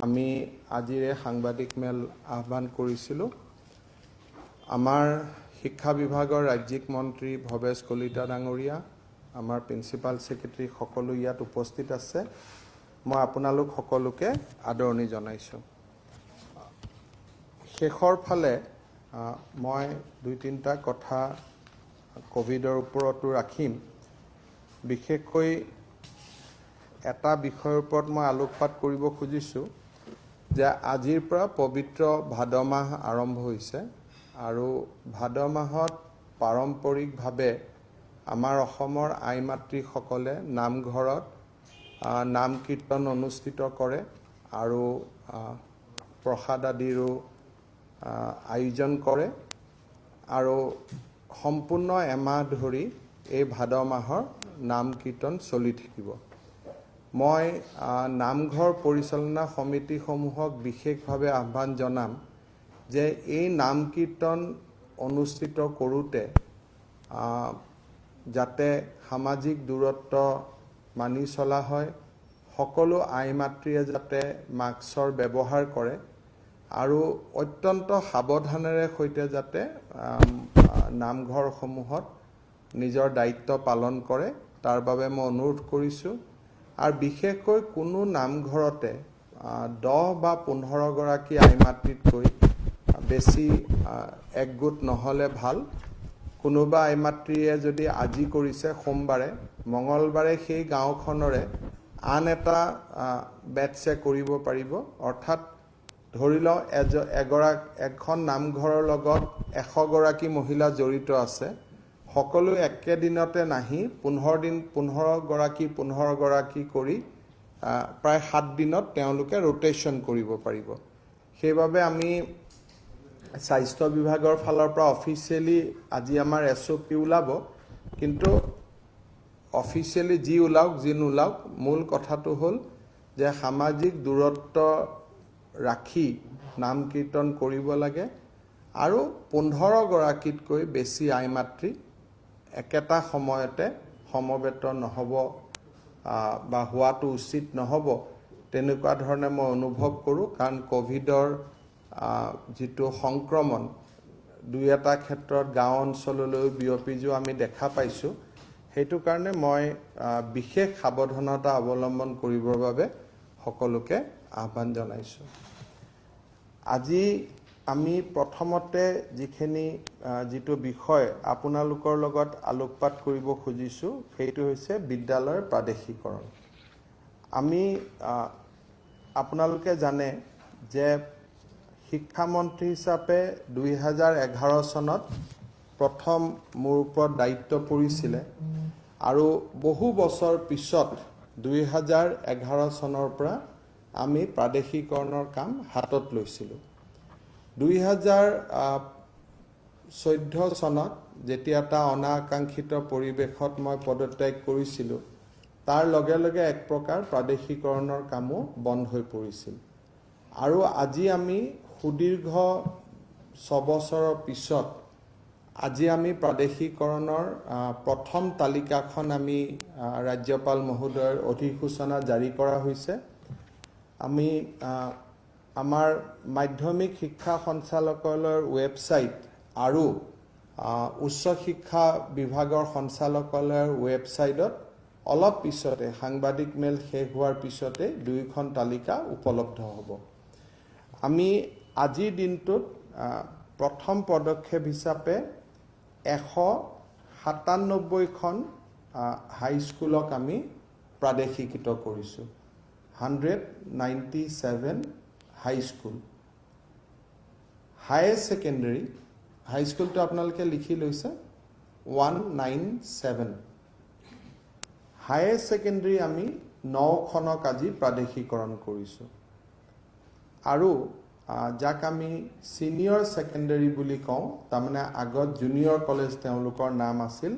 আমি আজিৰে সাংবাদিক মেল আহ্বান কৰিছিলোঁ। আমাৰ শিক্ষা বিভাগৰ ৰাজ্যিক মন্ত্ৰী ভৱেশ কলিতা ডাঙৰীয়া, আমাৰ প্ৰিন্সিপাল সেক্ৰেটাৰী সকলো ইয়াত উপস্থিত আছে। মই আপোনালোক সকলোকে আদৰণি জনাইছোঁ। শেষৰ ফালে মই দুই তিনিটা কথা কোভিডৰ ওপৰতো ৰাখিম। বিশেষকৈ এটা বিষয়ৰ ওপৰত মই আলোকপাত কৰিব খুজিছোঁ যে আজিৰ পৰা পবিত্ৰ ভাদ মাহ আৰম্ভ হৈছে আৰু ভাদ মাহত পাৰম্পৰিকভাৱে আমাৰ অসমৰ আই মাতৃসকলে নামঘৰত নাম কীৰ্তন অনুষ্ঠিত কৰে আৰু প্ৰসাদ আদিৰো আয়োজন কৰে আৰু সম্পূৰ্ণ এমাহ ধৰি এই ভাদ মাহৰ নাম কীৰ্তন চলি থাকিব। মই নামঘৰ পৰিচালনা সমিতিসমূহক বিশেষভাৱে আহ্বান জনাম যে এই নাম কীৰ্তন অনুষ্ঠিত কৰোঁতে যাতে সামাজিক দূৰত্ব মানি চলা হয়, সকলো আই মাতৃয়ে যাতে মাস্কৰ ব্যৱহাৰ কৰে আৰু অত্যন্ত সাৱধানেৰে সৈতে যাতে নামঘৰসমূহত নিজৰ দায়িত্ব পালন কৰে, তাৰ বাবে মই অনুৰোধ কৰিছোঁ। আৰু বিশেষকৈ কোনো নামঘৰতে 10 বা 15 গৰাকী আই মাতৃতকৈ বেছি একগোট নহ'লে ভাল। কোনোবা আই মাতৃয়ে যদি আজি কৰিছে সোমবাৰে, মঙলবাৰে সেই গাঁওখনৰে আন এটা বেটছে কৰিব পাৰিব। অৰ্থাৎ ধৰি লওঁ এখন নামঘৰৰ লগত 100 গৰাকী মহিলা জড়িত আছে, সকলো একেদিনতে নাহি 15 গৰাকী কৰি প্ৰায় 7 দিনত তেওঁলোকে ৰোটেশ্যন কৰিব পাৰিব। সেইবাবে আমি স্বাস্থ্য বিভাগৰ ফালৰ পৰা অফিচিয়েলি আজি আমাৰ SOP ওলাব, কিন্তু অফিচিয়েলি যি ওলাওক যি নোলাওক, মূল কথাটো হ'ল যে সামাজিক দূৰত্ব ৰাখি নাম কীৰ্তন কৰিব লাগে আৰু 15 গৰাকীতকৈ বেছি আই মাতৃ একেটা সময়তে সমবেত নহ'ব বা হোৱাটো উচিত নহ'ব, তেনেকুৱা ধৰণে মই অনুভৱ কৰোঁ। কাৰণ কোভিডৰ যিটো সংক্ৰমণ দুই এটা ক্ষেত্ৰত গাঁও অঞ্চললৈ বিয়পি যোৱা আমি দেখা পাইছোঁ। সেইটো কাৰণে মই বিশেষ সাৱধানতা অৱলম্বন কৰিবৰ বাবে সকলোকে আহ্বান জনাইছোঁ। আজি আমি প্ৰথমতে যিটো বিষয় আপোনালোকৰ লগত আলোকপাত কৰিব খুজিছোঁ সেইটো হৈছে বিদ্যালয়ৰ প্ৰাদেশিকৰণ। আমি আপোনালোকে জানে যে শিক্ষামন্ত্ৰী হিচাপে 2011 চনত প্ৰথম মোৰ ওপৰত দায়িত্ব পৰিছিলে আৰু বহু বছৰ পিছত 2011 চনৰ পৰা আমি প্ৰাদেশিকৰণৰ কাম হাতত লৈছিলোঁ। 2014 চনত যেতিয়া এটা অনাকাংক্ষিত পৰিৱেশত মই পদত্যাগ কৰিছিলোঁ, তাৰ লগে লগে এক প্ৰকাৰ প্ৰাদেশিকৰণৰ কামো বন্ধ হৈ পৰিছিল আৰু আজি আমি সুদীৰ্ঘ 6 বছৰৰ পিছত আজি আমি প্ৰাদেশিকৰণৰ প্ৰথম তালিকাখন আমি ৰাজ্যপাল মহোদয়ৰ অধিসূচনা জাৰি কৰা হৈছে। আমি আমাৰ মাধ্যমিক শিক্ষা সঞ্চালকালয়ৰ ৱেবছাইট আৰু উচ্চ শিক্ষা বিভাগৰ সঞ্চালকালয়ৰ ৱেবছাইটত অলপ পিছতে সাংবাদিক মেল শেষ হোৱাৰ পিছতে দুয়োখন তালিকা উপলব্ধ হ'ব। আমি আজিৰ দিনটোত প্ৰথম পদক্ষেপ হিচাপে 197খন হাইস্কুলক আমি প্ৰাদেশিকিত কৰিছোঁ। 197 হাইস্কুল। হায়াৰ ছেকেণ্ডেৰী হাইস্কুলটো আপোনালোকে লিখি লৈছে 197। হায়াৰ ছেকেণ্ডেৰী আমি 9খনক আজি প্ৰাদেশিকৰণ কৰিছোঁ আৰু যাক আমি ছিনিয়ৰ ছেকেণ্ডেৰী বুলি কওঁ, তাৰমানে আগত জুনিয়ৰ কলেজ তেওঁলোকৰ নাম আছিল,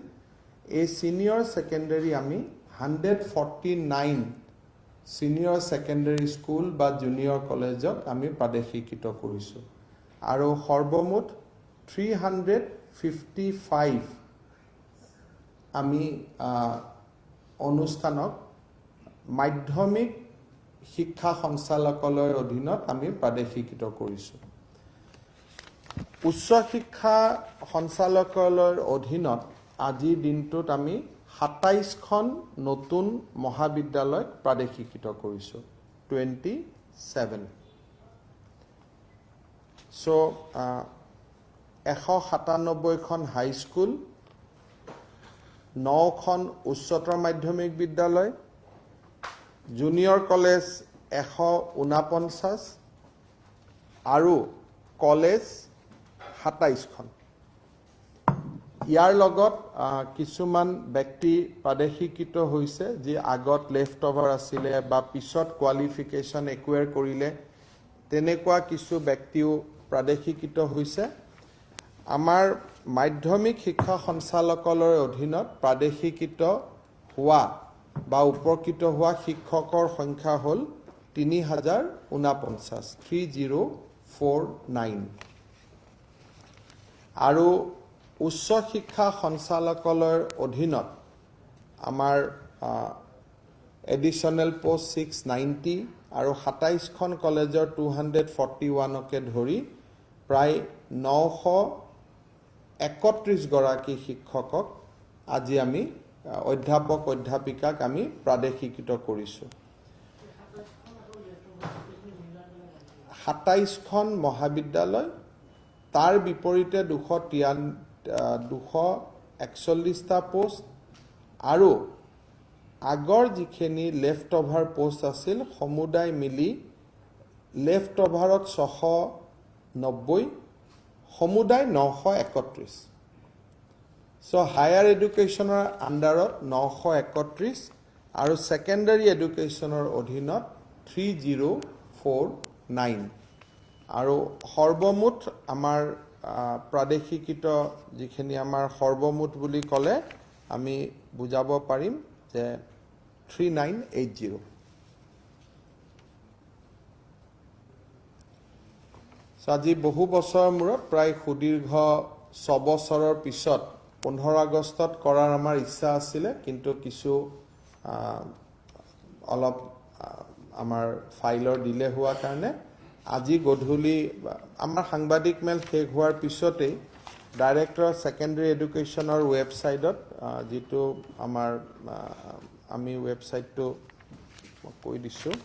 এই ছিনিয়ৰ ছেকেণ্ডেৰী আমি 149 ছিনিয়ৰ ছেকেণ্ডেৰী স্কুল বা জুনিয়ৰ কলেজক আমি প্ৰাদেশিকিত কৰিছোঁ আৰু সৰ্বমুঠ 355 আমি অনুষ্ঠানক মাধ্যমিক শিক্ষা সঞ্চালকালয়ৰ অধীনত আমি প্ৰাদেশিকৃত কৰিছোঁ উচ্চ শিক্ষা সঞ্চালকালয়ৰ অধীনত আজিৰ দিনটোত আমি ২৭খন নতুন মহাবিদ্যালয় প্ৰাদেশিকৃত কৰিছোঁ 27 সো ১৯৭খন হাই স্কুল ৯খন উচ্চতৰ মাধ্যমিক বিদ্যালয় জুনিয়ৰ কলেজ ১৪৯ আৰু কলেজ ২৭খন ইয়াৰ লগত কিছুমান ব্যক্তি প্ৰাদেশিকৃত হৈছে যি আগত লেফট ওভাৰ আছিলে বা পিছত কোৱালিফিকেশ্যন একুৱেৰ কৰিলে তেনেকুৱা কিছু ব্যক্তিও প্ৰাদেশিকৃত হৈছে আমাৰ মাধ্যমিক শিক্ষা সঞ্চালকালয়ৰ অধীনত প্ৰাদেশিকৃত হোৱা বা উপকৃত হোৱা শিক্ষকৰ সংখ্যা হ'ল ৩০49 আৰু উচ্চ শিক্ষা সঞ্চালকালয়ৰ অধীনত আমাৰ এডিশনেল পোষ্ট 690 আৰু ২৭খন কলেজৰ 241কে ধৰি প্ৰায় ৯৩১ গৰাকী শিক্ষকক আজি আমি অধ্যাপক অধ্যাপিকাক আমি প্ৰাদেশিকৃত কৰিছোঁ ২৭খন মহাবিদ্যালয় তাৰ বিপৰীতে 241টা পোষ্ট আৰু আগৰ যিখিনি লেফট ওভাৰ পোষ্ট আছিল সমুদায় মিলি লেফট ওভাৰত 690 সমুদায় 931 সো হায়াৰ এডুকেশ্যনৰ আণ্ডাৰত 931 আৰু ছেকেণ্ডাৰী এডুকেশ্যনৰ অধীনত 3049 আৰু সৰ্বমুঠ আমাৰ প্ৰাদেশিকৃত যিখিনি আমাৰ সৰ্বমুঠ বুলি ক'লে আমি বুজাব পাৰিম যে 3980 আজি বহু বছৰৰ মূৰত প্ৰায় সুদীৰ্ঘ 6 বছৰৰ পিছত 15 আগষ্টত কৰাৰ আমাৰ ইচ্ছা আছিলে কিন্তু কিছু অলপ আমাৰ ফাইলৰ ডিলে হোৱাৰ কাৰণে আজি গধূলি আমাৰ সাংবাদিক মেল শেষ হোৱাৰ পিছতেই ডাইৰেক্টৰ অফ ছেকেণ্ডাৰী এডুকেশ্যনৰ ৱেবছাইটত যিটো আমাৰ আমি ৱেবছাইটটো কৈ দিছোঁ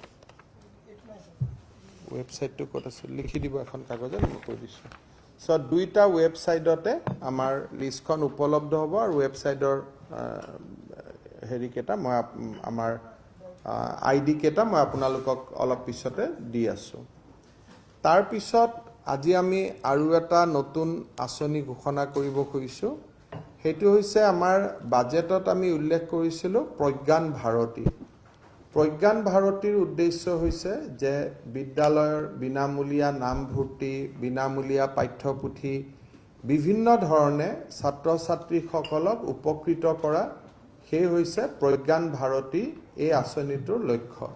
ৱেবছাইটটো ক'ত আছে লিখি দিব এখন কাগজত মই কৈ দিছোঁ সো দুইটা ৱেবছাইটতে আমাৰ লিষ্টখন উপলব্ধ হ'ব আৰু ৱেবছাইটৰ হেৰিকেইটা মই আমাৰ আইডি কেইটা মই আপোনালোকক অলপ পিছতে দি আছোঁ তাৰ পিছত আজি আমি আৰু এটা নতুন আঁচনি ঘোষণা কৰিব খুজিছোঁ সেইটো হৈছে আমাৰ বাজেটত আমি উল্লেখ কৰিছিলোঁ প্ৰজ্ঞান ভাৰতী প্ৰজ্ঞান ভাৰতীৰ উদ্দেশ্য হৈছে যে বিদ্যালয়ৰ বিনামূলীয়া নামভৰ্তি বিনামূলীয়া পাঠ্যপুথি বিভিন্ন ধৰণে ছাত্ৰ ছাত্ৰীসকলক উপকৃত কৰা সেই হৈছে প্ৰজ্ঞান ভাৰতী এই আঁচনিটোৰ লক্ষ্য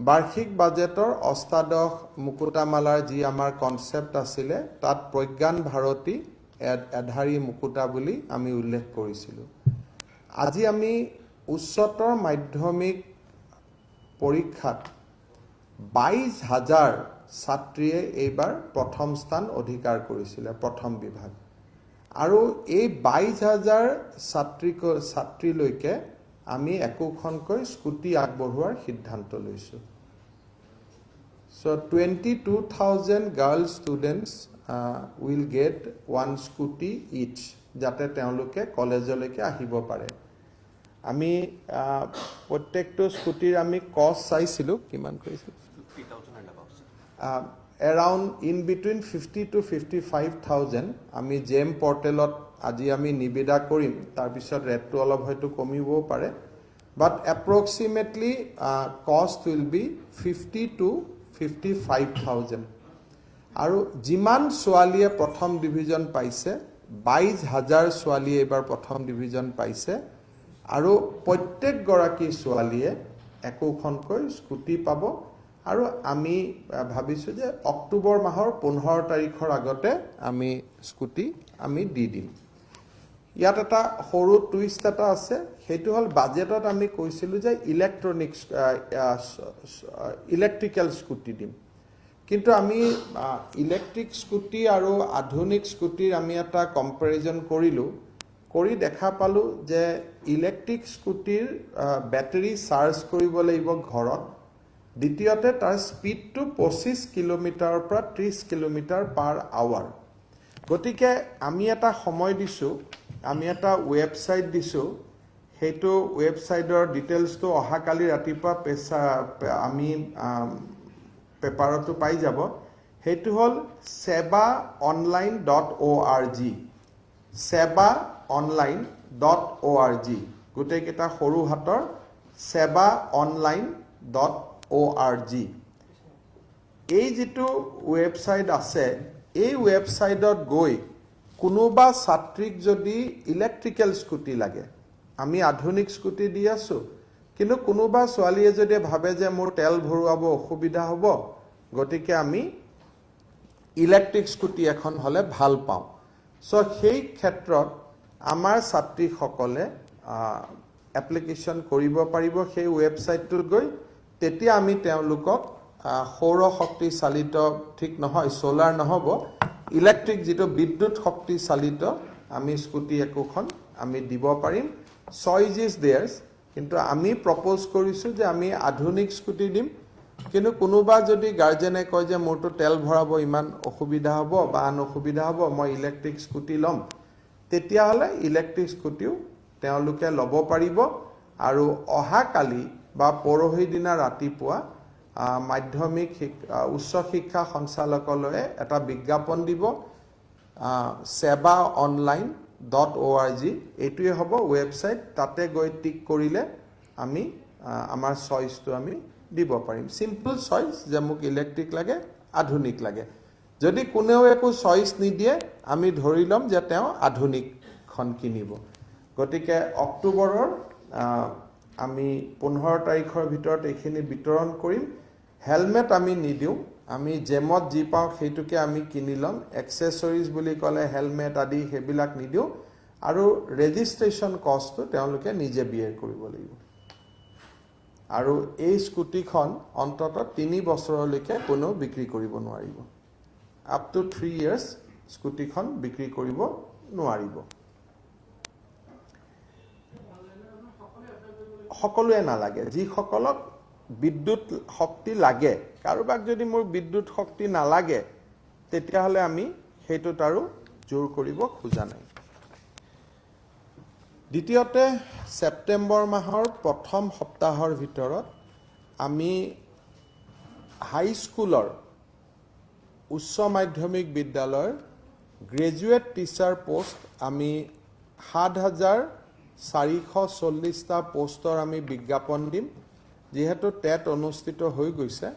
বাৰ্ষিক বাজেটৰ অষ্টাদশ মুকুতামালাৰ যি আমাৰ কনসেপ্ট আছিলে তাত প্ৰজ্ঞান ভাৰতী এধাৰী মুকুতা বুলি আমি উল্লেখ কৰিছিলোঁ আজি আমি উচ্চতৰ মাধ্যমিক পৰীক্ষাত ২২,০০০ ছাত্ৰীয়ে এইবাৰ প্ৰথম স্থান অধিকাৰ কৰিছিলে প্ৰথম বিভাগ আৰু এই ২২,০০০ ছাত্ৰীলৈকে আমি একোখনকৈ স্কুটি আগবঢ়োৱাৰ সিদ্ধান্ত লৈছোঁ so 22,000 girl students will get one scooty each যাতে তেওঁলোকে কলেজলৈকে আহিব পাৰে আমি প্ৰত্যেকটো স্কুটিৰ আমি কষ্ট চাইছিলোঁ কিমান কৰিছিলোঁ 50,000 এৰাউণ্ড ইন বিটুইন 50 to 55,000 আমি জেম পৰ্টেলত আজি আমি নিবিদা কৰিম তাৰপিছত ৰেটটো অলপ হয়তো কমিবও পাৰে বাট এপ্ৰক্সিমেটলি কষ্ট উইল বি 50 to 55,000 আৰু যিমান ছোৱালীয়ে প্ৰথম ডিভিজন পাইছে 22,000 ছোৱালীয়ে এইবাৰ প্ৰথম ডিভিজন পাইছে আৰু প্ৰত্যেক গৰাকী ছোৱালীয়ে একোখনকৈ স্কুটি পাব আৰু আমি ভাবিছোঁ যে অক্টোবৰ মাহৰ 15 তাৰিখৰ আগতে আমি স্কুটি আমি দি দিম ইয়াত এটা সৰু টুইষ্ট এটা আছে সেইটো হল বাজেটত আমি কৈছিলো যে ইলেক্ট্ৰিকেল স্কুটি দিম কিন্তু আমি ইলেক্ট্ৰিক স্কুটি আৰু আধুনিক স্কুটিৰ আমি এটা কম্পেৰিজন কৰিলো কৰি দেখা পালো যে ইলেক্ট্ৰিক স্কুটিৰ বেটাৰী চাৰ্জ কৰিব লাগিব ঘৰত দ্বিতীয়তে তাৰ স্পীডটো 25 কিলোমিটাৰৰ পৰা 30 কিলোমিটাৰ পাৰ আৱাৰ গতিকে আমি এটা সময় দিছো আমি এটা ওয়েবসাইট দিছো সেইটো ওয়েবসাইটৰ ডিটেইলছটো অহাকালি ৰাতিপুৱা আমি পেপাৰটো পাই যাব সেইটো হল sebaonline.org sebaonline.org গোটেই কেইটা সৰু হাতৰ sebaonline.org এই যেটো ওয়েবসাইট আছে এই ওয়েবসাইটত গৈ কোনোবা ছাত্ৰীক যদি ইলেক্ট্ৰিকেল স্কুটি লাগে আমি আধুনিক স্কুটি দি আছো কিন্তু কোনোবা ছোৱালীয়ে যদি ভাবে যে মোৰ তেল ভৰুৱাব অসুবিধা হ'ব গতিকে আমি ইলেক্ট্ৰিক স্কুটি এখন হলে ভাল পাওঁ সো সেই ক্ষেত্ৰত আমাৰ ছাত্ৰীসকলে এপ্লিকেশন কৰিব পাৰিব সেই ওয়েবসাইটটোত গৈ তেতিয়া আমি তেওঁলোকক সৌৰ শক্তি চালিত ঠিক নহয় সোলাৰ নহব ইলেক্ট্ৰিক যেটো বিদ্যুৎ শক্তি চালিত আমি স্কুটি একোখন আমি দিব পাৰিম choice is theirs কিন্তু আমি প্ৰপ'জ কৰিছো যে আমি আধুনিক স্কুটি দিম কিন্তু কোনোবা যদি গাৰ্জেনে কয় যে মোৰটো তেল ভৰাব ইমান অসুবিধা হ'ব বা আন অসুবিধা হ'ব মই ইলেক্ট্ৰিক স্কুটি লম তেতিয়া হলে ইলেক্ট্ৰিক স্কুটিও তেওঁলোকে ল'ব পাৰিব আৰু অহা কালি বা পৰহি দিনা ৰাতিপুৱা মাধ্যমিক উচ্চ শিক্ষা সঞ্চালকালয়ে এটা বিজ্ঞাপন দিব sebaonline.org এইটোৱে হ'ব ওয়েবসাইট তাতে গৈ টিক কৰিলে আমি আমাৰ চইচটো আমি দিব পাৰিম সিম্পল চইচ যে মোক ইলেক্ট্ৰিক লাগে আধুনিক লাগে যদি কোনেও একো চইচ নিদিয়ে আমি ধৰি লম যে তেওঁ আধুনিক খন কিনিব গতিকে অক্টোবৰৰ আমি 15 তাৰিখৰ ভিতৰত এইখিনি বিতৰণ কৰিম হেলমেট আমি নিদিও আমি জেমত জি পাও সেইটোকে আমি কিনি লম এক্সেসৰিজ বুলি ক'লে হেলমেট আদি হেবিলাক নিদিও আৰু ৰেজিষ্ট্ৰেচন কষ্টটো তেওঁলোকে নিজে বিয়াৰ কৰিব লাগিব আৰু এই স্কুটিখন অন্তত 3 বছৰলৈকে কোনো বিক্ৰী কৰিব নোৱাৰিব আপ টু 3 ইয়াৰ্স স্কুটিখন বিক্ৰী কৰিব নোৱাৰিব সকলোৱে নালাগে যি সকলক বিদ্যুৎ শক্তি লাগে কাৰোবাক যদি মোৰ বিদ্যুৎ শক্তি নালাগে তেতিয়া হলে আমি হেতুত আৰু জোৰ কৰিব খোজা নাই দ্বিতীয়তে সেপ্টেম্বৰ মাহৰ প্ৰথম সপ্তাহৰ ভিতৰত আমি হাই স্কুলৰ উচ্চ মাধ্যমিক বিদ্যালয়ৰ গ্ৰেজুৱেট টিচাৰ পোষ্ট আমি ৭,৪৪০টা পোষ্টৰ আমি বিজ্ঞাপন দিম যেহেতু টেট অনুষ্ঠিত হৈ গৈছে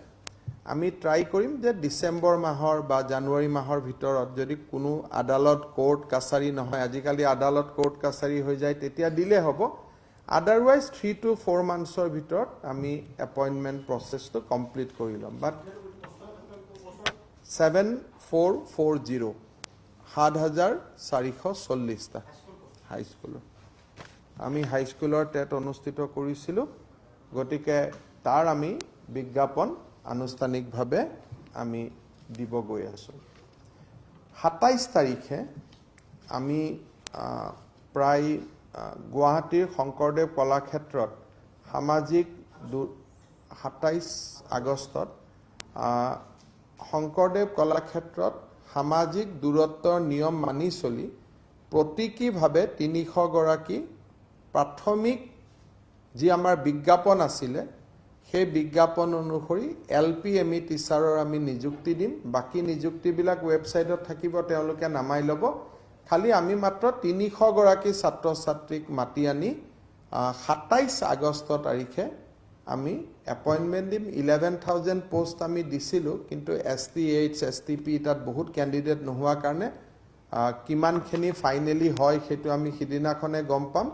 আমি ট্ৰাই কৰিম যে ডিসেম্বৰ মাহৰ বা জানুৱাৰী মাহৰ ভিতৰত যদি কোনো আদালত কোৰ্ট কাছাৰী নহয় আজিকালি আদালত কোৰ্ট কাছাৰী হৈ যায় তেতিয়া দিলে হ'ব আদাৰৱাইজ 3 to 4 মান্থছৰ ভিতৰত আমি এপইন্টমেন্ট প্ৰসেছটো কমপ্লিট কৰি লম বাট 7440 ৭,৪৪০টা হাই স্কুলৰ আমি হাই স্কুলৰ টেট অনুষ্ঠিত কৰিছিলো গতিকে তাৰ আমি বিজ্ঞাপন আনুষ্ঠানিকভাৱে আমি দিব গৈ আছো 27 তাৰিখে আমি প্ৰায় গুৱাহাটীৰ শংকৰদেৱ কলাক্ষেত্ৰত সামাজিক 27 আগষ্টত শংকৰদেৱ কলাক্ষেত্ৰত সামাজিক দূৰত্বৰ নিয়ম মানি চলি প্ৰতীকীভাৱে 300 গৰাকী প্ৰাথমিক যি আমাৰ বিজ্ঞাপন আছিলে সেই বিজ্ঞাপন অনুসৰি এলপিএমই টিচাৰৰ আমি নিযুক্তি দিম বাকি নিযুক্তিবিলাক ওয়েবসাইটত থাকিব তেওঁলোকে নামাই ল'ব খালি আমি মাত্ৰ 300 গৰাকী ছাত্ৰ ছাত্ৰীক মাতি আনি 27 আগষ্ট তাৰিখে আমি এপইন্টমেন্ট দিম 11000 পোষ্ট আমি দিছিলো কিন্তু STH STP তাত বহুত ক্যান্ডিডেট নোহোৱা কাৰণে কিমানখিনি ফাইনালি হয় সেইটো আমি হিদিনাখনে গম পাম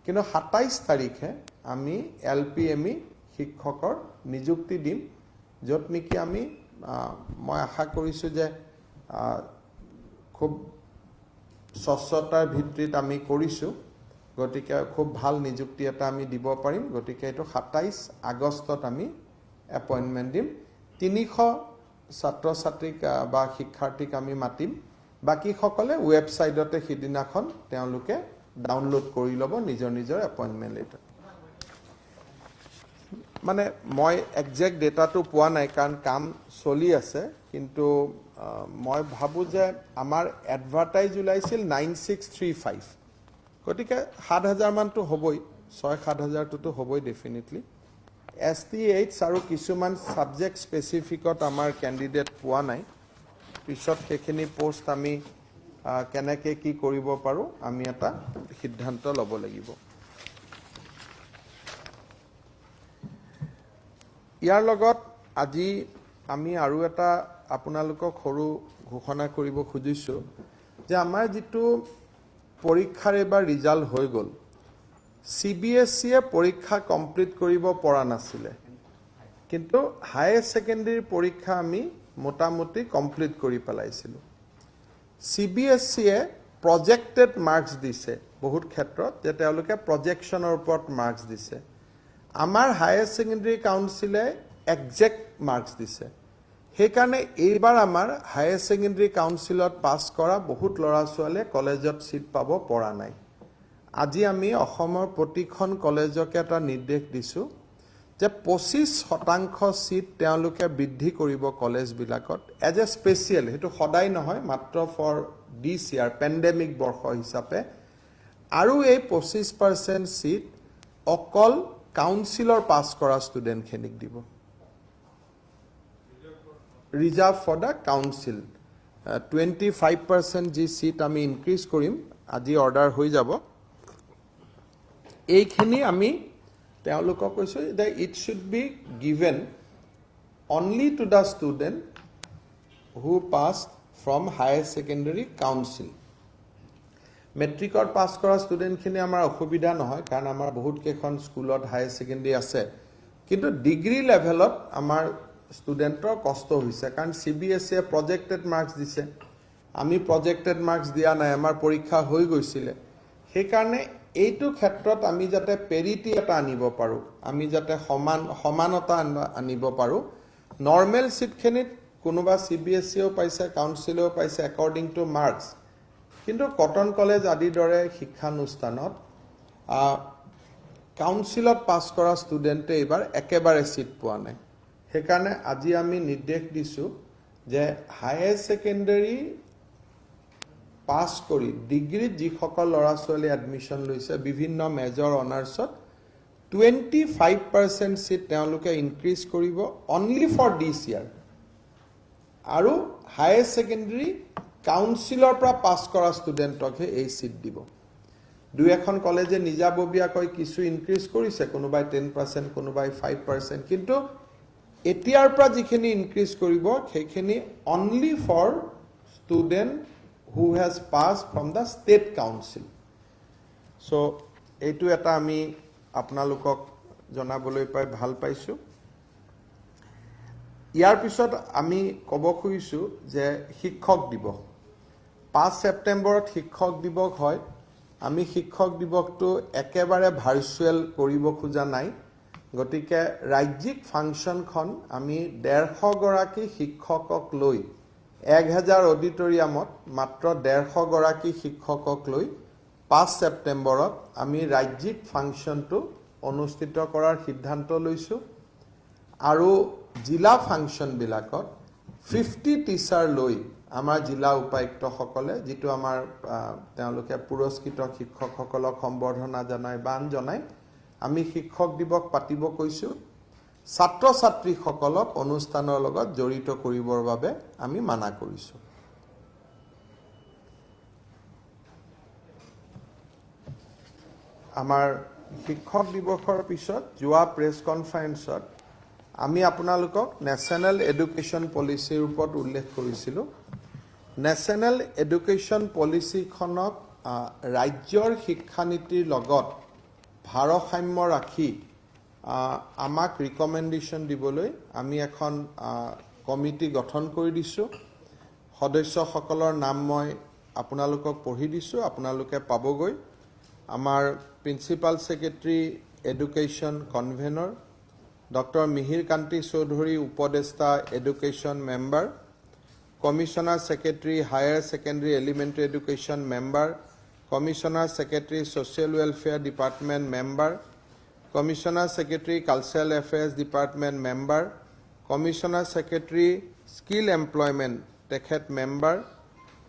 কিন্তু 27 তাৰিখে আমি এলপিএমই শিক্ষকৰ নিযুক্তি দিম যত নেকি আমি মই আশা কৰিছো যে খুব স্বচ্ছতাৰ ভিত্তিত আমি কৰিছো গতিকে খুব ভাল নিযুক্তি এটা আমি দিব পাৰিম গতিকে এটো 27 আগষ্টত আমি এপইন্টমেন্ট দিম 300 ছাত্ৰ ছাত্ৰীক বা শিক্ষাৰ্থীক আমি মাতিম বাকি সকলে ওয়েবসাইটতে হিদিনাখন তেওঁলোকে ডাউনলোড কৰি ল'ব নিজৰ নিজৰ এপইন্টমেন্ট লেটাৰ মানে মই এক্সাক্ট ডেটাটো পোৱা নাই কাৰণ কাম চলি আছে কিন্তু মই ভাবো যে আমাৰ এডভাৰটাইজ উলাইছিল 9635 গতিকে 7000 মানটো হবই 6-7000 টো হবই ডেফিনেটলি STH আৰু কিছুমান সাবজেক্ট স্পেসিফিকত আমাৰ ক্যান্ডিডেট পোৱা নাই পিছত সেইখিনি পোষ্ট আমি কেনেকৈ কি কৰিব পাৰো আমি এটা সিদ্ধান্ত ল'ব লাগিব ইয়াৰ লগত আজি আমি আৰু এটা আপোনালোকক সৰু ঘোষণা কৰিব খুজিছো যে আমাৰ যেটো পৰীক্ষাৰ এবাৰ ৰিজাল্ট হৈ গল CBSE এ পৰীক্ষা কমপ্লিট কৰিব পৰা নাছিলে কিন্তু হায়াৰ সেকেন্ডাৰী পৰীক্ষা আমি মোটামুটি কমপ্লিট কৰি পেলাইছিলো CBSE এ প্ৰজেক্টেড মাৰ্কস দিছে বহুত ক্ষেত্ৰত যে তেওঁলোকে প্ৰজেকচনৰ ওপৰত মাৰ্কস দিছে আমাৰ হায়াৰ সেকেন্ডাৰী কাউন্সিলে এক্সাক্ট মাৰ্কস দিছে সেইকাৰণে এইবাৰ আমাৰ হায়াৰ সেকেন্ডাৰী কাউন্সিলত পাস কৰা বহুত লৰা ছোৱালীয়ে কলেজত সিট পাব পৰা নাই আজি আমি অসমৰ প্ৰতিখন কলেজকে এটা নিৰ্দেশ দিছো যে 25% সিট তেওঁলোকে বৃদ্ধি কৰিব কলেজ বিলাকত এজ এ স্পেশাল হেতু সদায় নহয় মাত্ৰ ফৰ দিস ইয়াৰ পেন্ডেমিক বৰ্ষ হিচাপে আৰু এই 25% সিট অকল কাউন্সিলৰ পাস কৰা ষ্টুডেন্ট খিনিক দিব ৰিজাৰ্ভ ফৰ দা কাউন্সিল 25% জি সিট আমি ইনক্ৰিজ কৰিম আজি অৰ্ডাৰ হৈ যাব এইখিনি আমি তেওঁলোকক কৈছো যে it should be given only to the student who passed from higher secondary council মেট্ৰিকৰ পাস কৰা ষ্টুডেন্ট খিনি আমাৰ অসুবিধা নহয় কাৰণ আমাৰ বহুত কেখন স্কুলত হায়াৰ সেকেন্ডাৰী আছে কিন্তু ডিগ্ৰী লেভেলত আমাৰ ষ্টুডেন্টৰ কষ্ট হৈছে কাৰণ CBSE এ প্ৰজেক্টেড মাৰ্কস দিছে আমি প্ৰজেক্টেড মাৰ্কস দিয়া নাই আমাৰ পৰীক্ষা হৈ গৈছিলে সেই কাৰণে এইটো ক্ষেত্ৰত আমি যাতে পেৰিটি এটা আনিব পাৰো আমি যাতে সমানতা আনিব পাৰো নৰমাল সিটখিনিত কোনোবা CBSE ও পাইছে কাউন্সিলও পাইছে অ্যাকৰ্ডিং টু মাৰ্কস কিন্তু কটন কলেজ আদি দৰে শিক্ষানুষ্ঠানত কাউন্সিলত পাস কৰা ষ্টুডেন্টে এবাৰ একেবাৰে সিট পোৱা নাই সেইকাৰণে আজি আমি নিৰ্দেশ দিছো যে হায়াৰ সেকেন্ডাৰী পাস কৰি ডিগ্ৰীত যিসকল লৰা ছোৱালী এডমিশন লৈছে বিভিন্ন মেজৰ অনাৰ্সত 25% সিট তেওঁলোকে ইনক্ৰিজ কৰিব অনলি ফৰ দিস ইয়াৰ আৰু হায়াৰ সেকেন্ডাৰী কাউন্সিলৰ পৰা পাস কৰা ষ্টুডেন্টকহে এই সিট দিব দুই এখন কলেজে নিজাববীয়াকৈ কিছু ইনক্ৰিজ কৰিছে কোনোবাই 10% কোনোবাই 5% কিন্তু এতিয়াৰ পৰা যিখিনি ইনক্ৰিজ কৰিব সেইখিনি only for student who has passed from the state council so এইটো এটা আমি আপোনালোকক জনাবলৈ পাই ভাল পাইছো ইয়াৰ পিছত আমি কব খুজিছো যে শিক্ষক দিৱস 5 সেপ্টেম্বৰত শিক্ষক দিৱস হয় আমি শিক্ষক দিৱসটো একেবাৰে ভাৰ্চুৱেল কৰিব খোজা নাই গতিকে ৰাজ্যিক ফাংচনখন আমি 150 গৰাকী শিক্ষকক লৈ 1000 অডিটৰিয়ামত মাত্ৰ 150 গৰাকী শিক্ষকক লৈ 5 সেপ্টেম্বৰত আমি ৰাজ্যিক ফাংচনটো অনুষ্ঠিত কৰাৰ সিদ্ধান্ত লৈছো আৰু জিলা ফাংচন বিলাকত 50 টিচাৰ লৈ আমাৰ জিলা উপায়ুক্ত সকলে যেটো আমাৰ তেওঁলোকে পুৰস্কৃত শিক্ষকসকলক সম্বৰ্ধনা জনায় বান জনায় আমি শিক্ষক দিৱস পাতিব কৈছো ছাত্ৰ ছাত্ৰীসকলক অনুষ্ঠানৰ লগত জড়িত কৰিবৰ বাবে আমি মানা কৰিছো আমাৰ শিক্ষক দিৱসৰ পিছত যোৱা প্ৰেছ কনফাৰেন্সত আমি আপোনালোকক ন্যাশনাল এডুকেশন পলিচিৰ ওপৰত উল্লেখ কৰিছিলো ন্যাশনাল এডুকেশন পলিচিখনক ৰাজ্যৰ শিক্ষানীতিৰ লগত ভাৰসাম্য ৰাখি আমাক ৰিকমেন্ডেশন দিবলৈ আমি এখন কমিটি গঠন কৰি দিছো সদস্যসকলৰ নাম মই আপোনালোকক পঢ়ি দিছো আপোনালোকে পাবগৈ আমাৰ principal secretary education convenor doctor Mihir Kanti Choudhury উপদেষ্টা education member commissioner secretary higher secondary elementary education member commissioner secretary social welfare department member commissioner secretary cultural affairs department member commissioner secretary skill employment তেখেত member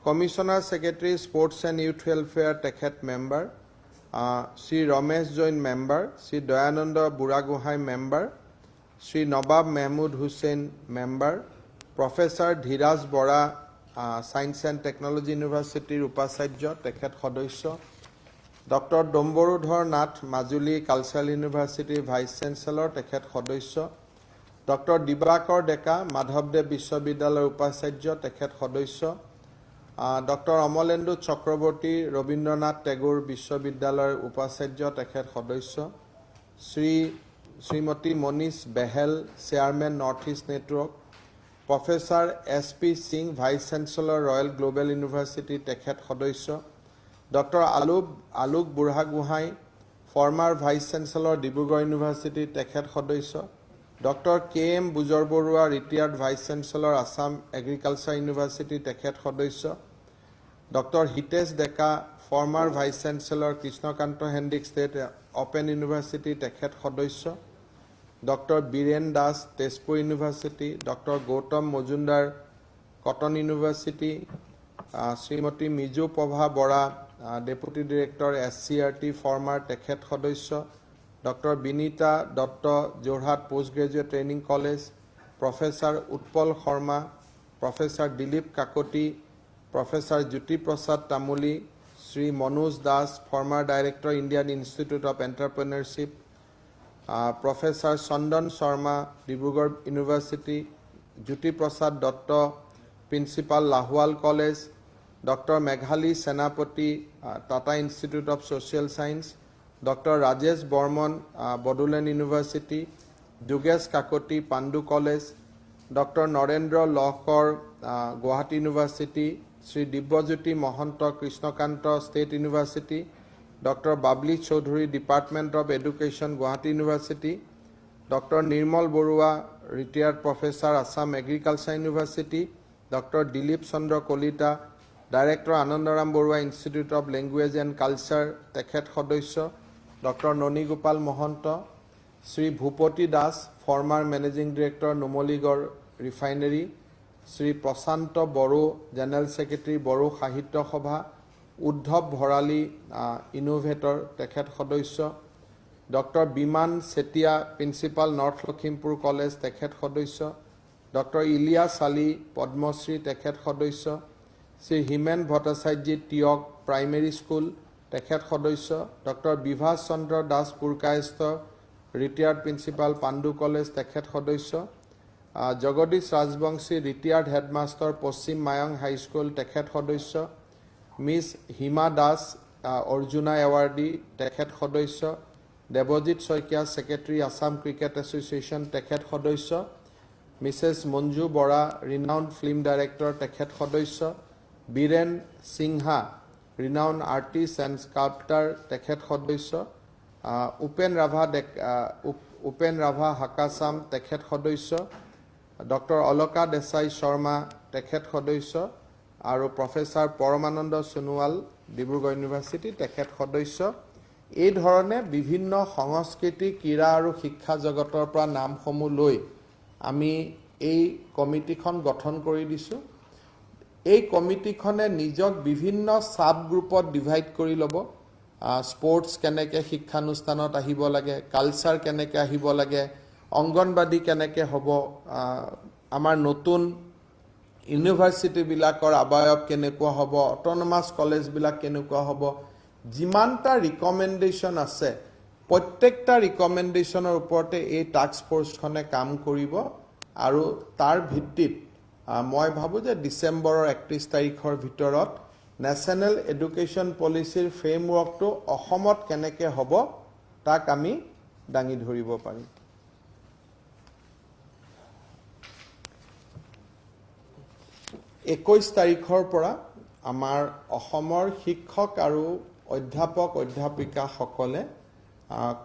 commissioner secretary sports and youth welfare তেখেত member Shri Ramesh Jain member Shri Dayananda Burhagohain member Shri Nawab Mehmood Hussain member professor Dhiraj Bora science and technology ইউনিভাৰ্সিটিৰ উপাচাৰ্য তেখেত সদস্য doctor Dambarudhar Nath Majuli cultural ইউনিভাৰ্সিটিৰ vice chancellor তেখেত সদস্য doctor দিবাকৰ ডেকা মাধৱদেৱ বিশ্ববিদ্যালয়ের উপাচার্য তেখেত সদস্য ডক্টর অমলেন্দু চক্রবর্তী রবীন্দ্রনাথ টেগোর বিশ্ববিদ্যালয়ের উপাচার্য তেখেত সদস্য Shrimati Manish Behl chairman North East network professor S P. Singh vice chancellor Royal Global University তেখেত সদস্য doctor Alok Burhagohain former vice chancellor Dibrugarh university তেখেত সদস্য doctor K M. Bujor Baruah retired vice chancellor Assam agriculture university তেখেত সদস্য doctor Hitesh Deka former vice chancellor Krishnakanta Handique state open university তেখেত সদস্য doctor Biren Das Tezpur university doctor Goutam Majumdar Cotton University Shrimati Miju Prabha Bora deputy director SCRT former তেখেত সদস্য doctor Binita Dutta Jorhat post graduate training college professor Utpal Sharma professor Dilip Kakati professor Jyotiprasad Tamuli Shri Manoj Das former director Indian Institute of Entrepreneurship professor Chandan Sharma Dibrugarh university Jyotiprasad Dutta principal Lahowal college doctor Meghali Senapati Tata Institute of Social Science doctor Rajesh Barman Bodoland university Jogesh Kakati Pandu college doctor Narendra Lahkar Guwahati university Shri Dibyajyoti Mahanta Krishnakanta state university doctor Babli Choudhury department of education Guwahati university doctor Nirmal Baruah retired professor Assam agriculture university doctor Dilip Chandra Kalita director Anandaram Barua institute of language and culture তেখেত সদস্য doctor Nanigopal Mahanta Shri Bhupati Das former managing director Numaligarh refinery Shri Prashanta Boro general secretary Bodo Sahitya Sabha Uddhab Bharali innovator তেখেত সদস্য doctor Biman Chetia principal North Lakhimpur college তেখেত সদস্য doctor Ilias Ali Padmashri তেখেত সদস্য Shri Himen Bhattacharyya Teok primary school তেখেত সদস্য doctor Bibhas Chandra Das Purkayastha retired principal Pandu college তেখেত সদস্য জগদীশ রাজবংশী রিটায়ার্ড হেডমাস্টার পশ্চিম মায়ং হাই স্কুল তেখেত সদস্য মিস হিমা দাস অর্জুনা এওয়ার্ডি তেখেত সদস্য Debajit Saikia secretary Assam cricket association তেখেত সদস্য Mrs Manju Bora renowned film director তেখেত সদস্য Biren Sinha renowned artist and sculptor তেখেত সদস্য উপেন ৰাভা হাকাচাম তেখেত সদস্য ডক্টৰ অলকা দেশাই শৰ্মা তেখেত সদস্য আৰু প্ৰফেসৰ পৰমানন্দ সোনোৱাল ডিব্ৰুগড় ইউনিভাৰ্সিটি তেখেত সদস্য এই ধৰনে বিভিন্ন সংস্কৃতি ক্ৰীড়া আৰু শিক্ষা জগতৰ পৰা নামসমূহ লৈ আমি এই কমিটিখন গঠন কৰি দিছো এই কমিটিখনে নিজক বিভিন্ন সাব গ্ৰুপত ডিভাইড কৰি ল'ব স্পোৰ্টস কেনেকে শিক্ষানুষ্ঠানত আহিব লাগে কালচাৰ কেনেকে আহিব লাগে অঙ্গনবাদী কেনেকে হ'ব আমাৰ নতুন ইউনিভাৰ্সিটি বিলাকৰ আবায়ব কেনেকুৱা হ'ব অটোনমাস কলেজ বিলাক কেনেকুৱা হ'ব যিমানটা ৰিকমেন্ডেশন আছে প্ৰত্যেকটা ৰিকমেন্ডেশনৰ ওপৰতে এই টাস্ক ফোৰ্সখনে কাম কৰিব আৰু তাৰ ভিত্তিত মই ভাবো যে ডিসেম্বৰৰ 31 তাৰিখৰ ভিতৰত ন্যাশনাল এডুকেশন পলিসিৰ ফ্ৰেমওয়াৰ্কটো অসমত কেনেকে হ'ব তাক আমি দাঙি ধৰিব পাৰিম 21 তাৰিখৰ পৰা আমাৰ অসমৰ শিক্ষক আৰু অধ্যাপক অধ্যাপিকাসকলে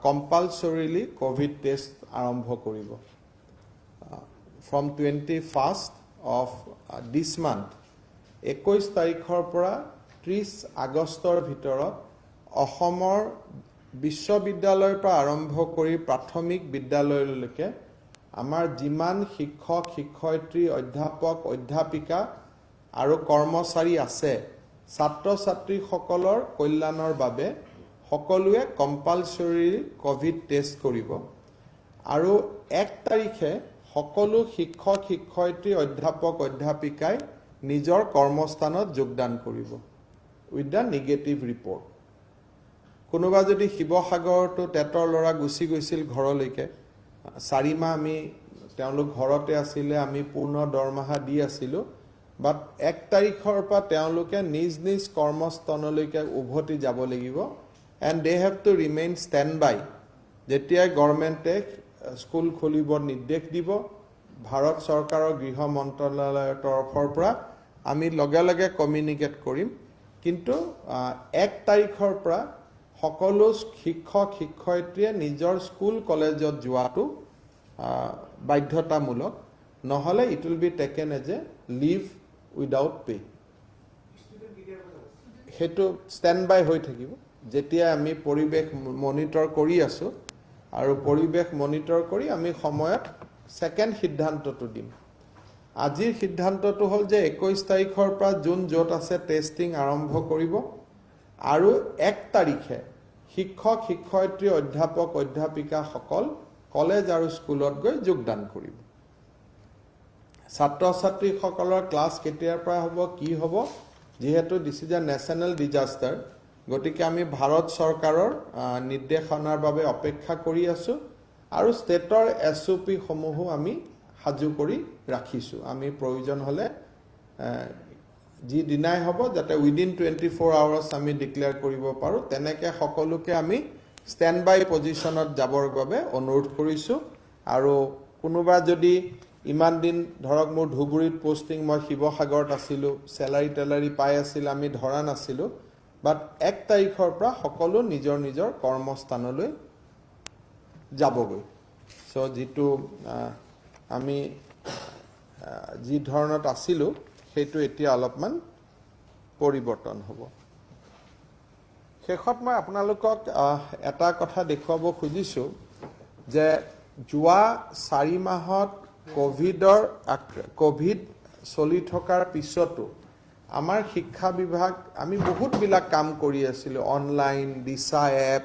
কম্পালসৰিলি কোভিড টেষ্ট আৰম্ভ কৰিব from 21st of this month 21 তাৰিখৰ পৰা 30 আগষ্টৰ ভিতৰত অসমৰ বিশ্ববিদ্যালয়ৰ পৰা আৰম্ভ কৰি প্ৰাথমিক বিদ্যালয়লৈকে আমাৰ যিমান শিক্ষক শিক্ষয়িত্ৰী অধ্যাপক অধ্যাপিকা আৰু কৰ্মচাৰী আছে ছাত্ৰ ছাত্ৰীসকলৰ কল্যাণৰ বাবে সকলোৱে কম্পালসৰি কোভিড টেষ্ট কৰিব আৰু 1 তাৰিখে সকলো শিক্ষক শিক্ষয়িত্ৰী অধ্যাপক অধ্যাপিকাই নিজৰ কৰ্মস্থানত যোগদান কৰিব উইথ দ্য নেগেটিভ ৰিপৰ্ট কোনোবা যদি শিৱসাগৰটো টেটৰ লৰা গুচি গৈছিল ঘৰলৈকে 4 মাহ আমি তেওঁলোক ঘৰতে আছিলে আমি পূৰ্ণ দৰমহা দি আছিলো বাট 1 তাৰিখৰ পৰা তেওঁলোকে নিজ নিজ কৰ্মস্থানলৈকে উভতি যাব লাগিব and they have to remain standby যেতিয়া গভৰ্ণমেণ্টে স্কুল খুলিব নিৰ্দেশ দিব ভাৰত চৰকাৰৰ গৃহ মন্ত্ৰালয়ৰ তৰফৰ পৰা আমি লগে লগে কমিউনিকেট কৰিম কিন্তু 1 তাৰিখৰ পৰা সকলো শিক্ষক শিক্ষয়িত্ৰীয়ে নিজৰ স্কুল কলেজত যোৱাটো বাধ্যতামূলক নহলে it will be taken as a leave without pay হেতু ষ্টেণ্ড বাই হৈ থাকিব যেতিয়া আমি পৰিবেশ মনিটৰ কৰি আছো আৰু পৰিবেশ মনিটৰ কৰি আমি সময়ত সেকেন্ড সিদ্ধান্তটো দিম আজিৰ সিদ্ধান্তটো হল যে 21 তাৰিখৰ পৰা জুন যত আছে টেষ্টিং আৰম্ভ কৰিব আৰু 1 তাৰিখে শিক্ষক শিক্ষয়িত্ৰী অধ্যাপক অধ্যাপিকাসকল কলেজ আৰু স্কুলত গৈ যোগদান কৰিব ছাত্ৰ ছাত্ৰীসকলৰ ক্লাছ কেতিয়াৰ পৰা হ'ব কি হ'ব যেহেতু this is a national disaster গতিকে আমি ভাৰত চৰকাৰৰ নিৰ্দেশনাৰ বাবে অপেক্ষা কৰি আছো আৰু ষ্টেটৰ এছওপি সমূহ আমি হাজু কৰি ৰাখিছো আমি প্ৰয়োজন হলে যি দিনাই হ'ব যাতে উইদিন 24 আৱাৰ্ছ আমি ডিক্লেয়াৰ কৰিব পাৰো তেনেকে সকলোকে আমি ষ্টেণ্ড বাই পজিশনত যাবৰ বাবে অনুৰোধ কৰিছো আৰু কোনোবা যদি ইমান দিন ধৰক মোৰ ধুবুৰীত পোষ্টিং মই শিৱসাগৰত আছিলো স্যালাৰি পাই আছিল আমি ধৰা নাছিলো বাট 1 তাৰিখৰ পৰা সকলো নিজৰ নিজৰ কৰ্মস্থানলৈ যাবগৈ সো যেটো আমি যি ধৰণত আছিলো সেইটো এতিয়া অলপমান পৰিৱৰ্তন হ'ব শেষত মই আপোনালোকক এটা কথা দেখুৱাব খুজিছো যে যোৱা 4 মাহত কোভিড চলি থকাৰ পিছতো আমাৰ শিক্ষা বিভাগ আমি বহুত বিলাক কাম কৰি আছিল অনলাইন দিশা এপ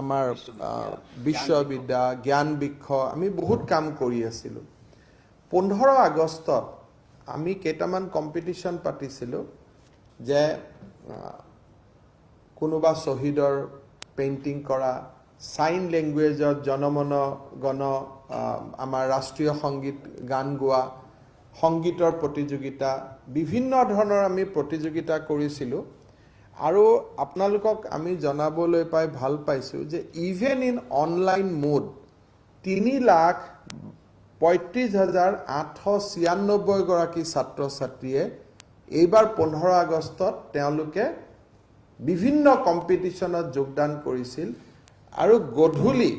আমাৰ বিশ্ববিদ্যা জ্ঞান বৃক্ষ আমি বহুত কাম কৰি আছিল 15 আগষ্টত আমি কেইটামান কম্পিটিশন পাতিছিল যে কোনোবা শহীদৰ পেইন্টিং কৰা সাইন ল্যাঙ্গুয়েজত জনমন গণ আমাৰ ৰাষ্ট্ৰীয় সংগীত গান গোৱা সংগীতৰ প্ৰতিযোগিতা বিভিন্ন ধৰণৰ আমি প্ৰতিযোগিতা কৰিছিল আৰু আপোনালোকক আমি জনাবলৈ পাই ভাল পাইছো যে ইভেন ইন অনলাইন মোড 3,35,896 গৰাকী ছাত্ৰ ছাত্ৰীয়ে এইবাৰ 15 আগষ্টত তেওঁলোকে বিভিন্ন কম্পিটিশনত যোগদান কৰিছিল আৰু গধূলি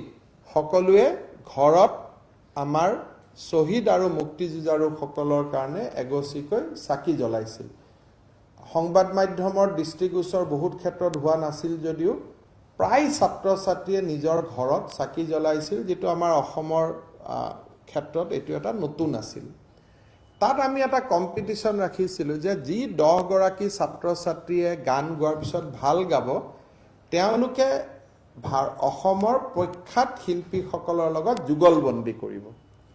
সকলোৱে ঘৰত আমাৰ শহীদ আৰু মুক্তিযুঁজাৰুসকলৰ কাৰণে এগছিকৈ চাকি জ্বলাইছিল সংবাদ মাধ্যমৰ দৃষ্টিগোচৰ বহুত ক্ষেত্ৰত হোৱা নাছিল যদিও প্ৰায় ছাত্ৰ ছাত্ৰীয়ে নিজৰ ঘৰত চাকি জ্বলাইছিল যেটো আমাৰ অসমৰ ক্ষেত্ৰত এটো এটা নতুন আছিল তাত আমি এটা কম্পিটিশন ৰাখিছিল যে যি 10 গৰাকী ছাত্ৰ ছাত্ৰীয়ে গান গোৱাৰ পিছত ভাল গাব তেওঁলোকে অসমৰ প্ৰখ্যাত শিল্পীসকলৰ লগত যুগলবন্দী কৰিব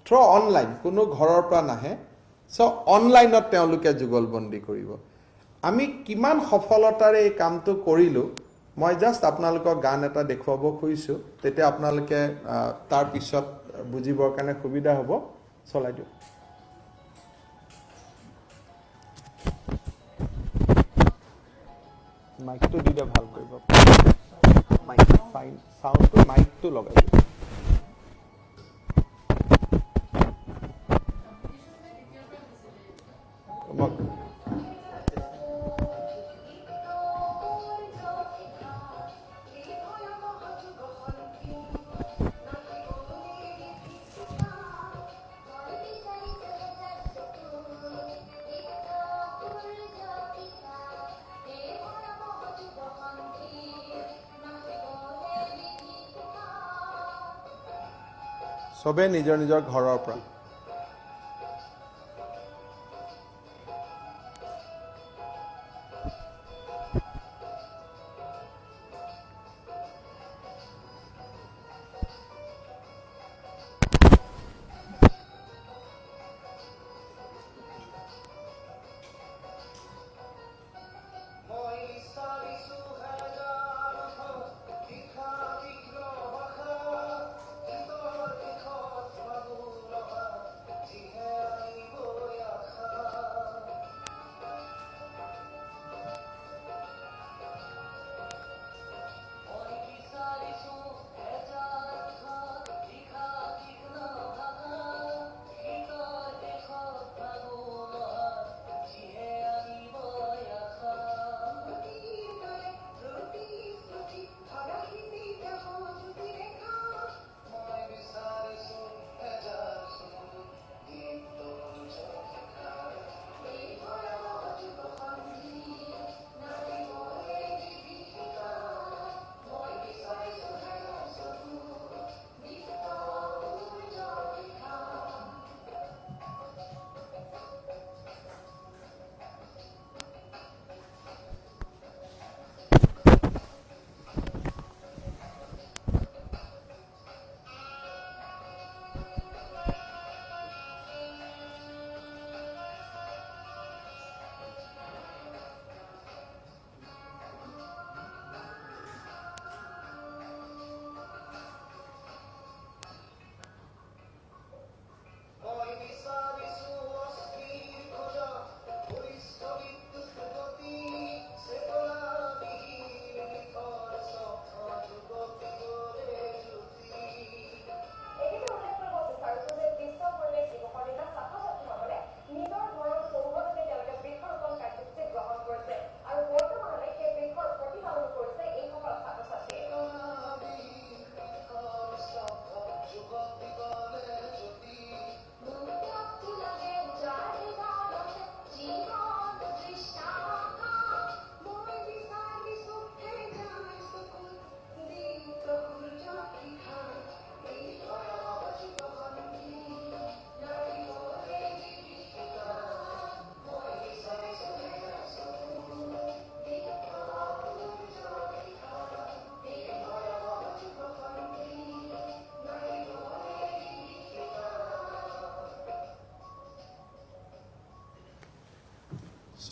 থ্ৰু অনলাইন কোনো ঘৰৰ পৰা নাহে সো অনলাইনত তেওঁলোকে যুগলবন্দী কৰিব আমি কিমান সফলতাৰে এই কামটো কৰিলো মই জাস্ট আপোনালোকক গান এটা দেখুৱাব খুজিছো তেতিয়া আপোনালোকে তাৰ পিছত বুজিবৰ কাৰণে সুবিধা হ'ব চলাই দিও মাইকটো দিলে ভাল কৰিব মাইক ফাইন সাউন্ডটো মাইকটো লগাই দিও চবে নিজৰ নিজৰ ঘৰৰ পৰা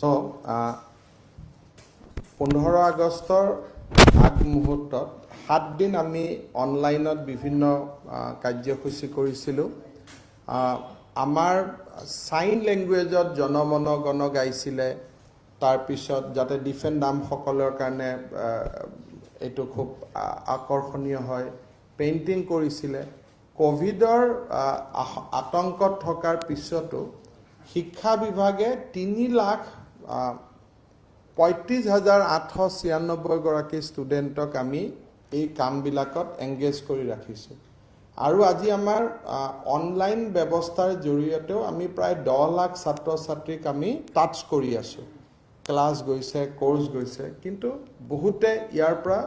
So, 15 আগষ্টৰ আগমুহূৰ্তত 7 দিন আমি অনলাইনত বিভিন্ন কাৰ্যসূচী কৰিছিলোঁ। আমাৰ সাইন ল্যাঙ্গুৱেজত জনমন গণ গাইছিলে, তাৰ পিছত যাতে ডিফেন্ড নামসকলৰ কাৰণে এইটো খুব আকৰ্ষণীয় হয়, পেইন্টিং কৰিছিলে। কোভিডৰ আতংকত থকাৰ পিছতো শিক্ষা বিভাগে 3,35,896 গৰাকী ষ্টুডেণ্টক আমি এই কামবিলাকত এংগেজ কৰি ৰাখিছোঁ। আৰু আজি আমাৰ অনলাইন ব্যৱস্থাৰ জৰিয়তেও আমি প্ৰায় 10 লাখ ছাত্ৰ ছাত্ৰীক আমি টাচ কৰি আছোঁ। ক্লাছ গৈছে, কোৰ্স গৈছে, কিন্তু বহুতে ইয়াৰ পৰা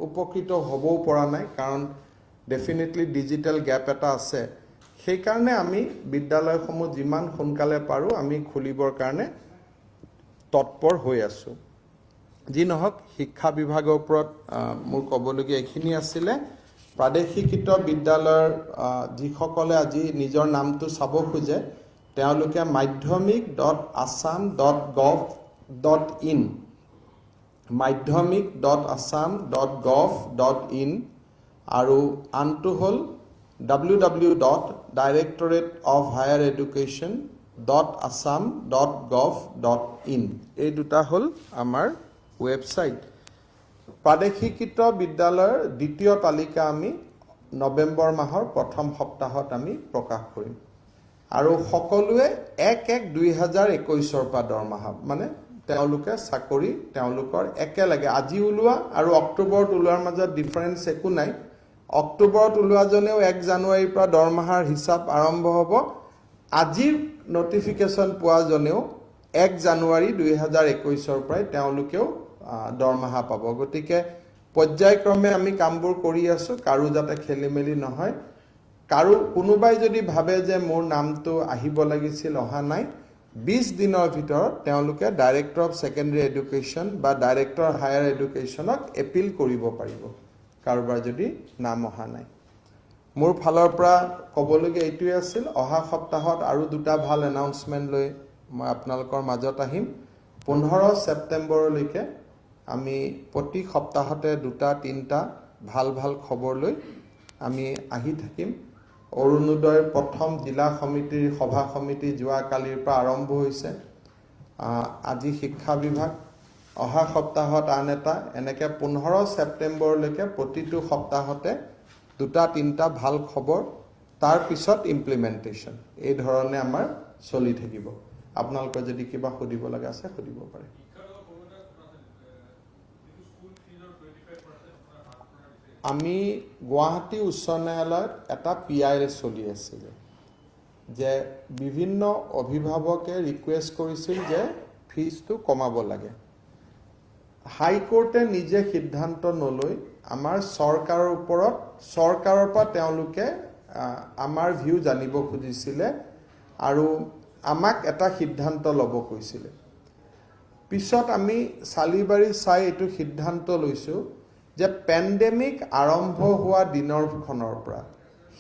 উপকৃত হ'বও পৰা নাই, কাৰণ ডেফিনেটলি ডিজিটেল গ্যাপ এটা আছে। সেইকাৰণে আমি বিদ্যালয়সমূহ যিমান সোনকালে পাৰোঁ আমি খুলিবৰ কাৰণে তৎপৰ হৈ আছোঁ। যি নহওক, শিক্ষা বিভাগৰ ওপৰত মোৰ ক'বলগীয়া এইখিনি আছিলে। প্ৰাদেশিকৃত বিদ্যালয়ৰ যিসকলে আজি নিজৰ নামটো চাব খোজে, তেওঁলোকে madhyamik.assam.gov.in madhyamik.assam.gov.in আৰু আনটো হ'ল www.directorate-of-higher-education.assam.gov.in এই দুটা হ'ল আমাৰ ৱেবছাইট। প্ৰাদেশিকৃত বিদ্যালয়ৰ দ্বিতীয় তালিকা আমি নৱেম্বৰ মাহৰ প্ৰথম সপ্তাহত আমি প্ৰকাশ কৰিম। আৰু সকলোৱে 1/1/2021 পৰা দৰমহা, মানে তেওঁলোকে চাকৰি তেওঁলোকৰ একেলগে আজি ওলোৱা আৰু অক্টোবৰত ওলোৱাৰ মাজত ডিফাৰেন্স একো নাই। অক্টোবৰত ওলোৱাজনেও 1 জানুৱাৰীৰ পৰা দৰমহাৰ হিচাপ আৰম্ভ হ'ব। আজিৰ নটিফিকেশ্যন পোৱাজনেও 1 জানুৱাৰী 2021 পৰাই তেওঁলোকেও দৰমহা পাব। গতিকে পৰ্যায়ক্ৰমে আমি কামবোৰ কৰি আছোঁ, কাৰো যাতে খেলিমেলি নহয়। কাৰো কোনোবাই যদি ভাবে যে মোৰ নামটো আহিব লাগিছিল অহা নাই 20 দিনৰ ভিতৰত তেওঁলোকে ডাইৰেক্টৰ অফ সেকেন্ডাৰী এডুকেশ্যন বা ডাইৰেক্টৰ হায়াৰ এডুকেশ্যনক এপিল কৰিব পাৰিব কাৰোবাৰ যদি নাম অহা নাই মোৰ ফালৰ পৰা ক'বলগীয়া এইটোৱে আছিল অহা সপ্তাহত আৰু দুটা ভাল এনাউন্সমেন্ট লৈ মই আপোনালোকৰ মাজত আহিম 15 ছেপ্টেম্বৰলৈকে আমি প্ৰতি সপ্তাহতে দুটা তিনটা ভাল ভাল খবৰ লৈ আমি আহি থাকিম অৰুণোদয় প্ৰথম জিলা সমিতিৰ সভা সমিতি যোৱা কালিৰ পৰা আৰম্ভ হৈছে আজি শিক্ষা বিভাগ অহা সপ্তাহত আন এটা এনেকে 15 ছেপ্টেম্বৰলৈকে প্ৰতিটো সপ্তাহতে দুটা তিনটা ভাল খবৰ তাৰ পিছত ইমপ্লিমেন্টেশন এই ধৰণে আমাৰ চলি থাকিব আপোনালোকৰ যদি কিবা সুধিব লগা আছে সুধিব পাৰে আমি গুৱাহাটী উচ্চ ন্যায়ালয়ত এটা পিআইএল চলি আছিল যে বিভিন্ন অভিভাৱকে ৰিকুৱেষ্ট কৰিছিল যে ফিজটো কমাব লাগে হাইকোৰ্টে নিজে সিদ্ধান্ত নলৈ আমাৰ চৰকাৰৰ ওপৰত চৰকাৰৰ পৰা তেওঁলোকে আমাৰ ভিউ জানিব খুজিছিলে আৰু আমাক এটা সিদ্ধান্ত ল'ব কৈছিলে পিছত আমি সালিবাৰী চাই এইটো সিদ্ধান্ত লৈছো যে পেণ্ডেমিক আৰম্ভ হোৱা দিনৰ খনৰ পৰা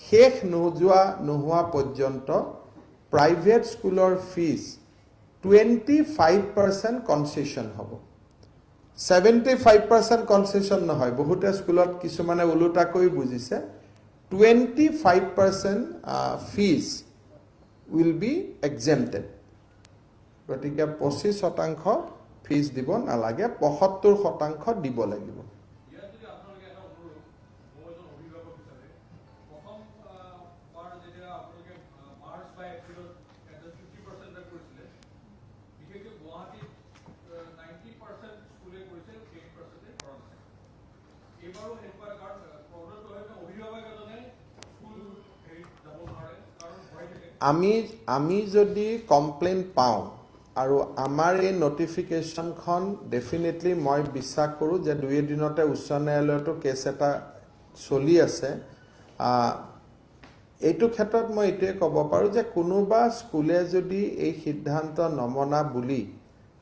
শেষ নোহোৱা পৰ্যন্ত প্ৰাইভেট স্কুলৰ ফিজ 25% কনসেশন হ'ব 75% কনসেশন নহয় বহুতে স্কুলত কিছুমানে উলুটাকৈ বুজিছে 25% ফিজ will be exempted গতিকে 25% ফিজ দিব নালাগে 75% দিব লাগিব আমি যদি কমপ্লেইন পাওঁ আৰু আমাৰ এই নটিফিকেশনখন ডেফিনেটলি মই বিশ্বাস কৰোঁ যে দুই দিনতে উচ্চ ন্যায়ালয়তো কেছ এটা চলি আছে এইটো ক্ষেত্ৰত মই এটোৱে ক'ব পাৰোঁ যে কোনোবা স্কুলে যদি এই সিদ্ধান্ত নমনা বুলি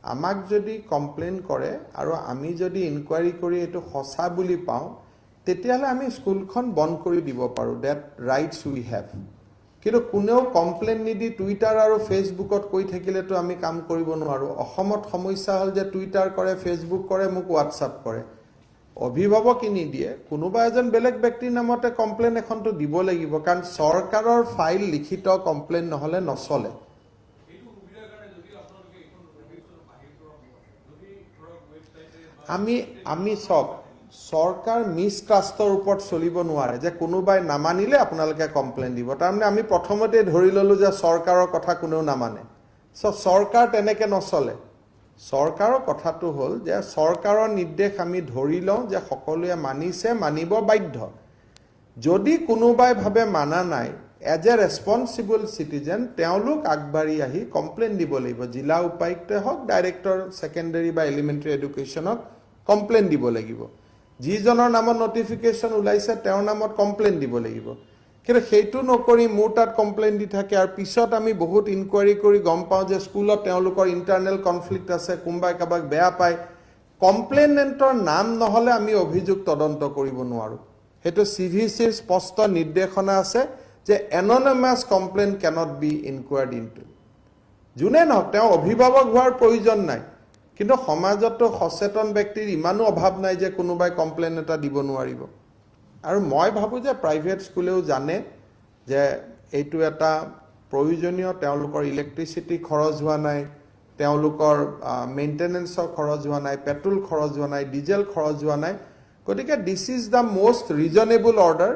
আমাক যদি কমপ্লেইন কৰে আৰু আমি যদি ইনকুৱাৰি কৰি এটো সঁচা বুলি পাওঁ তেতিয়াহলে আমি স্কুলখন বন্ধ কৰি দিব পাৰোঁ দ্যাট ৰাইটস উই হেভ কিন্তু কোনেও কমপ্লেইন নিদি টুইটাৰ আৰু ফেসবুকত কৈ থাকিলেতো আমি কাম কৰিব নোৱাৰো অসমত সমস্যা হল যে টুইটাৰ কৰে ফেসবুক কৰে মোক হোৱাটসঅ্যাপ কৰে অভিভাৱক নিদিয়ে কোনোবা এজন বেলেগ ব্যক্তিৰ নামতে কমপ্লেইন এখনটো দিব লাগিব কাৰণ চৰকাৰৰ ফাইল লিখিত কমপ্লেইন নহলে নচলে আমি সব সৰকাৰ মিসট্ৰাস্টৰ ওপৰত চলিব নোৱাৰে যে কোনোবাই নামানিলে আপোনালোকে কমপ্লেইন দিব তাৰমানে আমি প্ৰথমতে ধৰি ললো যে সৰকাৰৰ কথা কোনেও নামানে সো সৰকাৰ তেনেকে নচলে সৰকাৰৰ কথাটো হল যে সৰকাৰৰ নিৰ্দেশ আমি ধৰি লওঁ যে সকলোৱে মানিছে মানিব বাধ্য যদি কোনোবাই ভাবে মানা নাই এজ এ ৰেসপন্সিবল সিটিজেন তেওঁলোক আগবাঢ়ি আহি কমপ্লেইন দিব লাগিব জিলা উপায়ুক্ত হওক ডাইৰেক্টৰ সেকেন্ডাৰী বা এলিমেন্টাৰী এডুকেশ্যনত কমপ্লেইন দিব লাগিব যিজনৰ নামত নটিফিকেশন ওলাইছে তেওঁৰ নামত কমপ্লেইন দিব লাগিব কিন্তু সেইটো নকৰি মোৰ তাত কমপ্লেইন দি থাকে আৰু পিছত আমি বহুত ইনকুৱাৰি কৰি গম পাওঁ যে স্কুলত তেওঁলোকৰ ইন্টাৰনেল কনফ্লিক্ট আছে কোনবাই কাবাক বেয়া পায় কমপ্লেইনেন্টৰ নাম নহলে আমি অভিযোগ তদন্ত কৰিব নোৱাৰো হেতু সিভিসিৰ স্পষ্ট নিৰ্দেশনা আছে যে anonymous complaint cannot be inquired into জুনে নহক তেওঁ অভিভাৱক হোৱাৰ প্ৰয়োজন নাই কিন্তু সমাজত সচেতন ব্যক্তিৰ ইমানো অভাৱ নাই যে কোনোবাই কমপ্লেইন এটা দিব নোৱাৰিব আৰু মই ভাবো যে প্ৰাইভেট স্কুলেও জানে যে এইটো এটা প্ৰয়োজনীয় তেওঁলোকৰ ইলেক্ট্ৰিচিটি খৰচ হোৱা নাই তেওঁলোকৰ মেইনটেনেন্সৰ খৰচ হোৱা নাই পেট্ৰল খৰচ হোৱা নাই ডিজেল খৰচ হোৱা নাই গতিকে this is the most reasonable order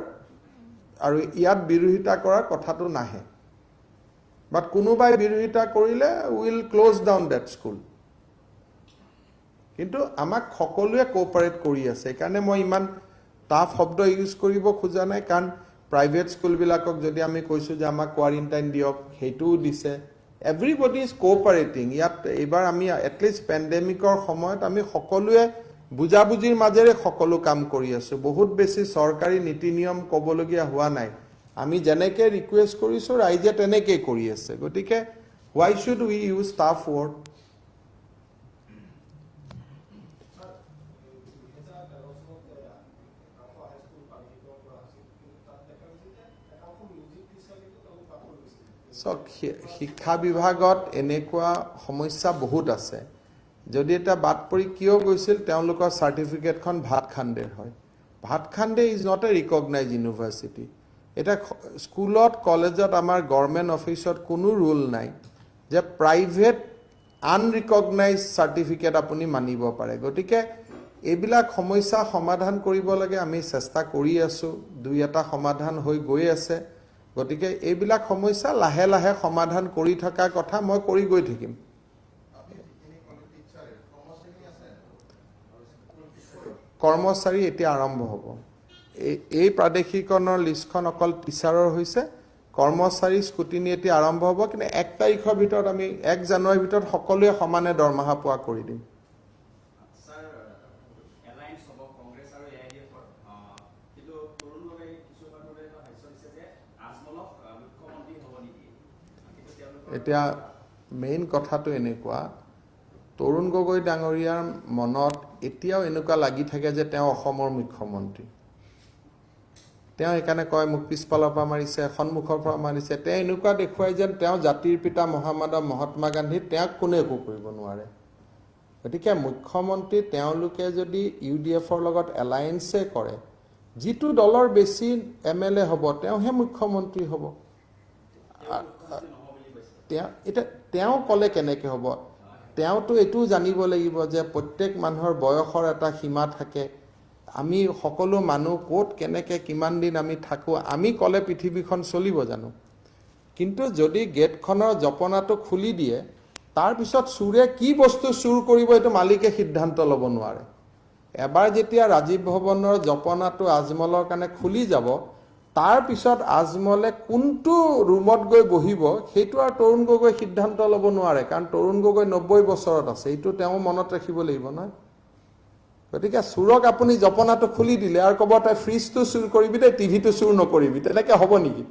আৰু ইয়াত বিৰোধিতা কৰাৰ কথাটো নাহে বাট কোনোবাই বিৰোধিতা কৰিলে will close down that school কিন্তু আমাক সকলোৱে কোঅপাৰেট কৰি আছে কাৰণে মই ইমান টাফ শব্দ ইউজ কৰিব খোজা নাই কাৰণ প্ৰাইভেট স্কুল বিলাকক যদি আমি কৈছো যে আমাক কোৱাৰেণ্টাইন দিয়ক হেতুও দিছে এভৰিবডি ইজ কোঅপাৰেটিং ইয়াত এবাৰ আমি এটলিষ্ট পেণ্ডেমিকৰ সময়ত আমি সকলোৱে বুজাবুজিৰ মাজেৰে সকলো কাম কৰি আছো বহুত বেছি চৰকাৰী নীতি নিয়ম কবলগীয়া হোৱা নাই আমি যেনেকৈ ৰিকুৱেষ্ট কৰিছোঁ ৰাইজে তেনেকৈ কৰি আছে গতিকে why should we use tough word শিক্ষা বিভাগত এনেকুৱা সমস্যা বহুত আছে যদি এটা বাদ পৰি কিয় গৈছিল তেওঁলোকৰ সাৰ্টিফিকেটখন ভাতখাণ্ডেৰ হয় Bhatkhande is not a recognise university এটা স্কুলত কলেজত আমাৰ গভৰ্ণমেণ্ট অফিচত কোনো ৰুল নাই যে প্ৰাইভেট আনৰিকগনাইজ সাৰ্টিফিকেট আপুনি মানিব পাৰে গতিকে এইবিলাক সমস্যা সমাধান কৰিব লাগে আমি চেষ্টা কৰি আছো দুই এটা সমাধান হৈ গৈ আছে গতিকে এইবিলাক সমস্যা লাহে লাহে সমাধান কৰি থকা কথা মই কৰি গৈ থাকিম কৰ্মচাৰী এতিয়া আৰম্ভ হ'ব এই প্ৰাদেশিকৰণৰ লিষ্টখন অকল টিচাৰৰ হৈছে কৰ্মচাৰী স্কুটিনি এতিয়া আৰম্ভ হ'ব কিন্তু 1 তাৰিখৰ ভিতৰত আমি 1 জানুৱাৰীৰ ভিতৰত সকলোৱে সমানে দৰমহা পোৱা কৰি দিম এতিয়া মেইন কথাটো এনেকুৱা তৰুণ গগৈ ডাঙৰীয়াৰ মনত এতিয়াও এনেকুৱা লাগি থাকে যে তেওঁ অসমৰ মুখ্যমন্ত্ৰী তেওঁ একানে কয় মোক পিছফালৰ পৰা মাৰিছে সন্মুখৰ পৰা মাৰিছে তেওঁ এনেকুৱা দেখুৱাই যেন তেওঁ জাতিৰ পিতা মহাত্মা গান্ধী তেওঁক কোনে একো কৰিব নোৱাৰে গতিকে মুখ্যমন্ত্ৰী তেওঁলোকে যদি ইউডিএফৰ লগত এলায়েন্সে কৰে যিটো দলৰ বেছি এমএলএ হ'ব তেওঁহে মুখ্যমন্ত্ৰী হ'ব তেওঁ ক'লে কেনেকৈ হ'ব তেওঁতো এইটোও জানিব লাগিব যে প্ৰত্যেক মানুহৰ বয়সৰ এটা সীমা থাকে আমি সকলো মানুহ ক'ত কেনেকৈ কিমান দিন আমি থাকোঁ আমি ক'লে পৃথিৱীখন চলিব জানো কিন্তু যদি গেটখনৰ জপনাটো খুলি দিয়ে তাৰপিছত চুৰে কি বস্তু চুৰ কৰিব এইটো মালিকে সিদ্ধান্ত ল'ব নোৱাৰে এবাৰ যেতিয়া ৰাজীৱ ভৱনৰ জপনাটো আজমলৰ কাৰণে খুলি যাব তাৰপিছত আজমলে কোনটো ৰুমত গৈ বহিব সেইটো আৰু তৰুণ গগৈ সিদ্ধান্ত ল'ব নোৱাৰে কাৰণ তৰুণ গগৈ 90 বছৰত আছে এইটো তেওঁ মনত ৰাখিব লাগিব নহয় গতিকে চুৰক আপুনি জপনাটো খুলি দিলে আৰু ক'ব তই ফ্ৰিজটো চুৰ কৰিবি দে টিভিটো চুৰ নকৰিবি তেনেকৈ হ'ব নেকি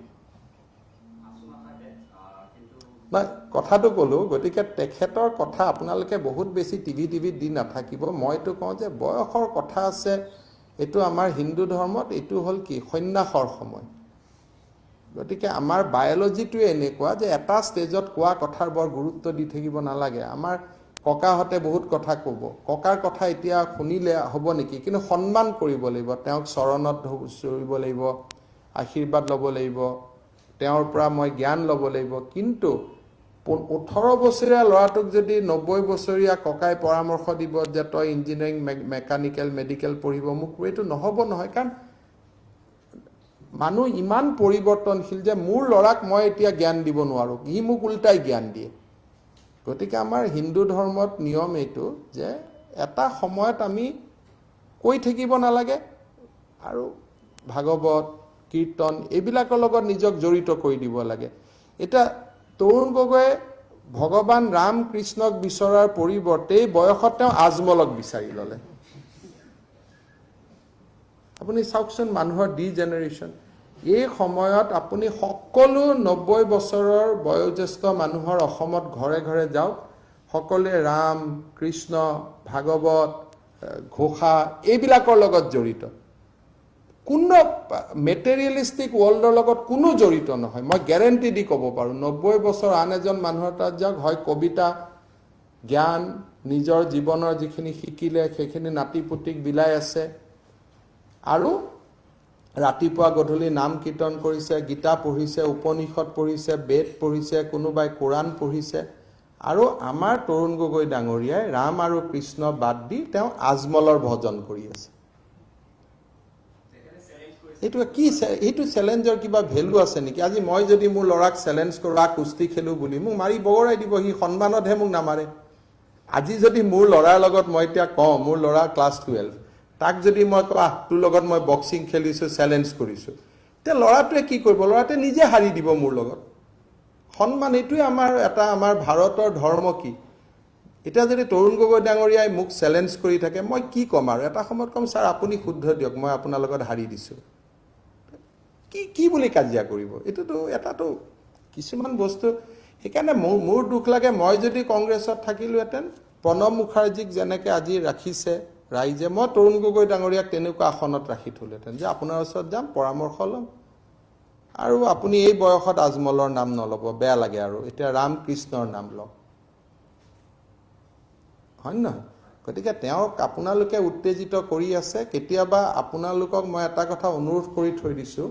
নাই কথাটো ক'লো গতিকে তেখেতৰ কথা আপোনালোকে বহুত বেছি টিভিত দি নাথাকিব মইতো কওঁ যে বয়সৰ কথা আছে এইটো আমাৰ হিন্দু ধৰ্মত এইটো হ'ল কি সন্ন্যাসৰ সময় গতিকে আমাৰ বায়োলজিটোৱে এনেকুৱা যে এটা ষ্টেজত কোৱা কথাৰ বৰ গুৰুত্ব দি থাকিব নালাগে আমাৰ ককাহঁতে বহুত কথা ক'ব ককাৰ কথা এতিয়া শুনিলে হ'ব নেকি কিন্তু সন্মান কৰিব লাগিব তেওঁক চৰণত ধৰিব লাগিব আশীৰ্বাদ ল'ব লাগিব তেওঁৰ পৰা মই জ্ঞান ল'ব লাগিব কিন্তু 18 বছৰীয়া ল'ৰাটোক যদি 90 বছৰীয়া ককাই পৰামৰ্শ দিব যে তই ইঞ্জিনিয়াৰিং মেকানিকেল মেডিকেল পঢ়িব মোক এইটো নহ'ব নহয় কাৰণ মানুহ ইমান পৰিৱৰ্তনশীল যে মোৰ ল'ৰাক মই এতিয়া জ্ঞান দিব নোৱাৰোঁ ই মোক উল্টাই জ্ঞান দিয়ে গতিকে আমাৰ হিন্দু ধৰ্মত নিয়ম এইটো যে এটা সময়ত আমি কৈ থাকিব নালাগে আৰু ভাগৱত কীৰ্তন এইবিলাকৰ লগত নিজক জড়িত কৰি দিব লাগে এটা তৰুণ গগৈ ভগৱান ৰাম কৃষ্ণক বিচৰাৰ পৰিৱৰ্তে বয়সত তেওঁ আজমলক বিচাৰি ল'লে আপুনি চাওকচোন মানুহৰ ডিজেনেৰেশ্যন এই সময়ত আপুনি সকলো 90 বছৰৰ বয়োজ্যেষ্ঠ মানুহৰ অসমত ঘৰে ঘৰে যাওক সকলোৱে ৰাম কৃষ্ণ ভাগৱত ঘোষা এইবিলাকৰ লগত জড়িত কোনো মেটেৰিয়েলিষ্টিক ৱৰ্ল্ডৰ লগত কোনো জড়িত নহয় মই গ্যাৰেণ্টি দি ক'ব পাৰোঁ 90 বছৰ আন এজন মানুহৰ তাত যাওক হয় কবিতা জ্ঞান নিজৰ জীৱনৰ যিখিনি শিকিলে সেইখিনি নাতিপুতিক বিলাই আছে আৰু ৰাতিপুৱা গধূলি নাম কীৰ্তন কৰিছে গীতা পঢ়িছে উপনিষদ পঢ়িছে বেদ পঢ়িছে কোনোবাই কোৰাণ পঢ়িছে আৰু আমাৰ তৰুণ গগৈ ডাঙৰীয়াই ৰাম আৰু কৃষ্ণ বাদ দি তেওঁ আজমলৰ ভজন কৰি আছে এইটো কি এইটো চ্যালেঞ্জৰ কিবা ভ্যালু আছে নেকি আজি মই যদি মোৰ ল'ৰাক চ্যালেঞ্জ কৰোঁ কুস্তি খেলোঁ বুলি মোক মাৰি বগৰাই দিব সি সন্মানতহে মোক নামাৰে আজি যদি মোৰ ল'ৰাৰ লগত মই এতিয়া কওঁ মোৰ ল'ৰা ক্লাছ 12 তাক যদি মই কওঁ তোৰ লগত মই বক্সিং খেলিছোঁ চ্যালেঞ্জ কৰিছোঁ তে ল'ৰাটোৱে কি কৰিব ল'ৰাটোৱে নিজে হাৰি দিব মোৰ লগত সন্মান এইটোৱে আমাৰ ভাৰতৰ ধৰ্ম কি এটা যদি তৰুণ গগৈ ডাঙৰীয়াই মোক চ্যালেঞ্জ কৰি থাকে মই কি ক'ম আৰু এটা সময়ত ক'ম স্যাৰ আপুনি শুদ্ধ দিয়ক মই আপোনাৰ লগত হাৰি দিছোঁ কি বুলি কাজিয়া কৰিব এইটোতো এটাতো কিছুমান বস্তু সেইকাৰণে মোৰ দুখ লাগে মই যদি কংগ্ৰেছত থাকিলোহেঁতেন প্ৰণৱ মুখাৰ্জীক যেনেকৈ আজি ৰাখিছে ৰাইজে মই তৰুণ গগৈ ডাঙৰীয়াক তেনেকুৱা আসনত ৰাখি থ'লোহেঁতেন যে আপোনাৰ ওচৰত যাম পৰামৰ্শ ল'ম আৰু আপুনি এই বয়সত আজমলৰ নাম নল'ব বেয়া লাগে আৰু এতিয়া ৰাম কৃষ্ণৰ নাম লওক হয় নহয় গতিকে তেওঁক আপোনালোকে উত্তেজিত কৰি আছে কেতিয়াবা আপোনালোকক মই এটা কথা অনুৰোধ কৰি থৈ দিছোঁ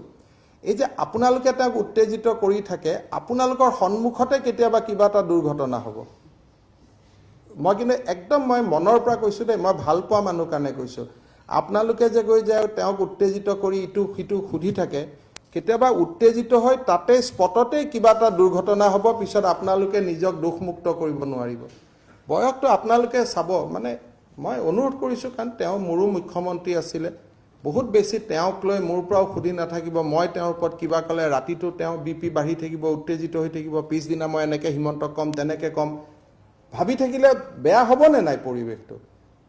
এই যে আপোনালোকে তেওঁক উত্তেজিত কৰি থাকে আপোনালোকৰ সন্মুখতে কেতিয়াবা কিবা এটা দুৰ্ঘটনা হ'ব মই কিন্তু একদম মই মনৰ পৰা কৈছোঁ দেই মই ভাল পোৱা মানুহ কাৰণে কৈছোঁ আপোনালোকে যে গৈ যে তেওঁক উত্তেজিত কৰি ইটো সিটো সুধি থাকে কেতিয়াবা উত্তেজিত হৈ তাতে স্পটতেই কিবা এটা দুৰ্ঘটনা হ'ব পিছত আপোনালোকে নিজক দোষমুক্ত কৰিব নোৱাৰিব বয়সটো আপোনালোকে চাব মানে মই অনুৰোধ কৰিছোঁ কাৰণ তেওঁ মোৰো মুখ্যমন্ত্ৰী আছিলে বহুত বেছি তেওঁক লৈ মোৰ পৰাও সুধি নাথাকিব মই তেওঁৰ ওপৰত কিবা ক'লে ৰাতিটো তেওঁ বিপি বাঢ়ি থাকিব উত্তেজিত হৈ থাকিব পিছদিনা মই এনেকৈ হিমন্তক ক'ম তেনেকৈ ক'ম ভাবি থাকিলে বেয়া হ'বনে নাই পৰিৱেশটো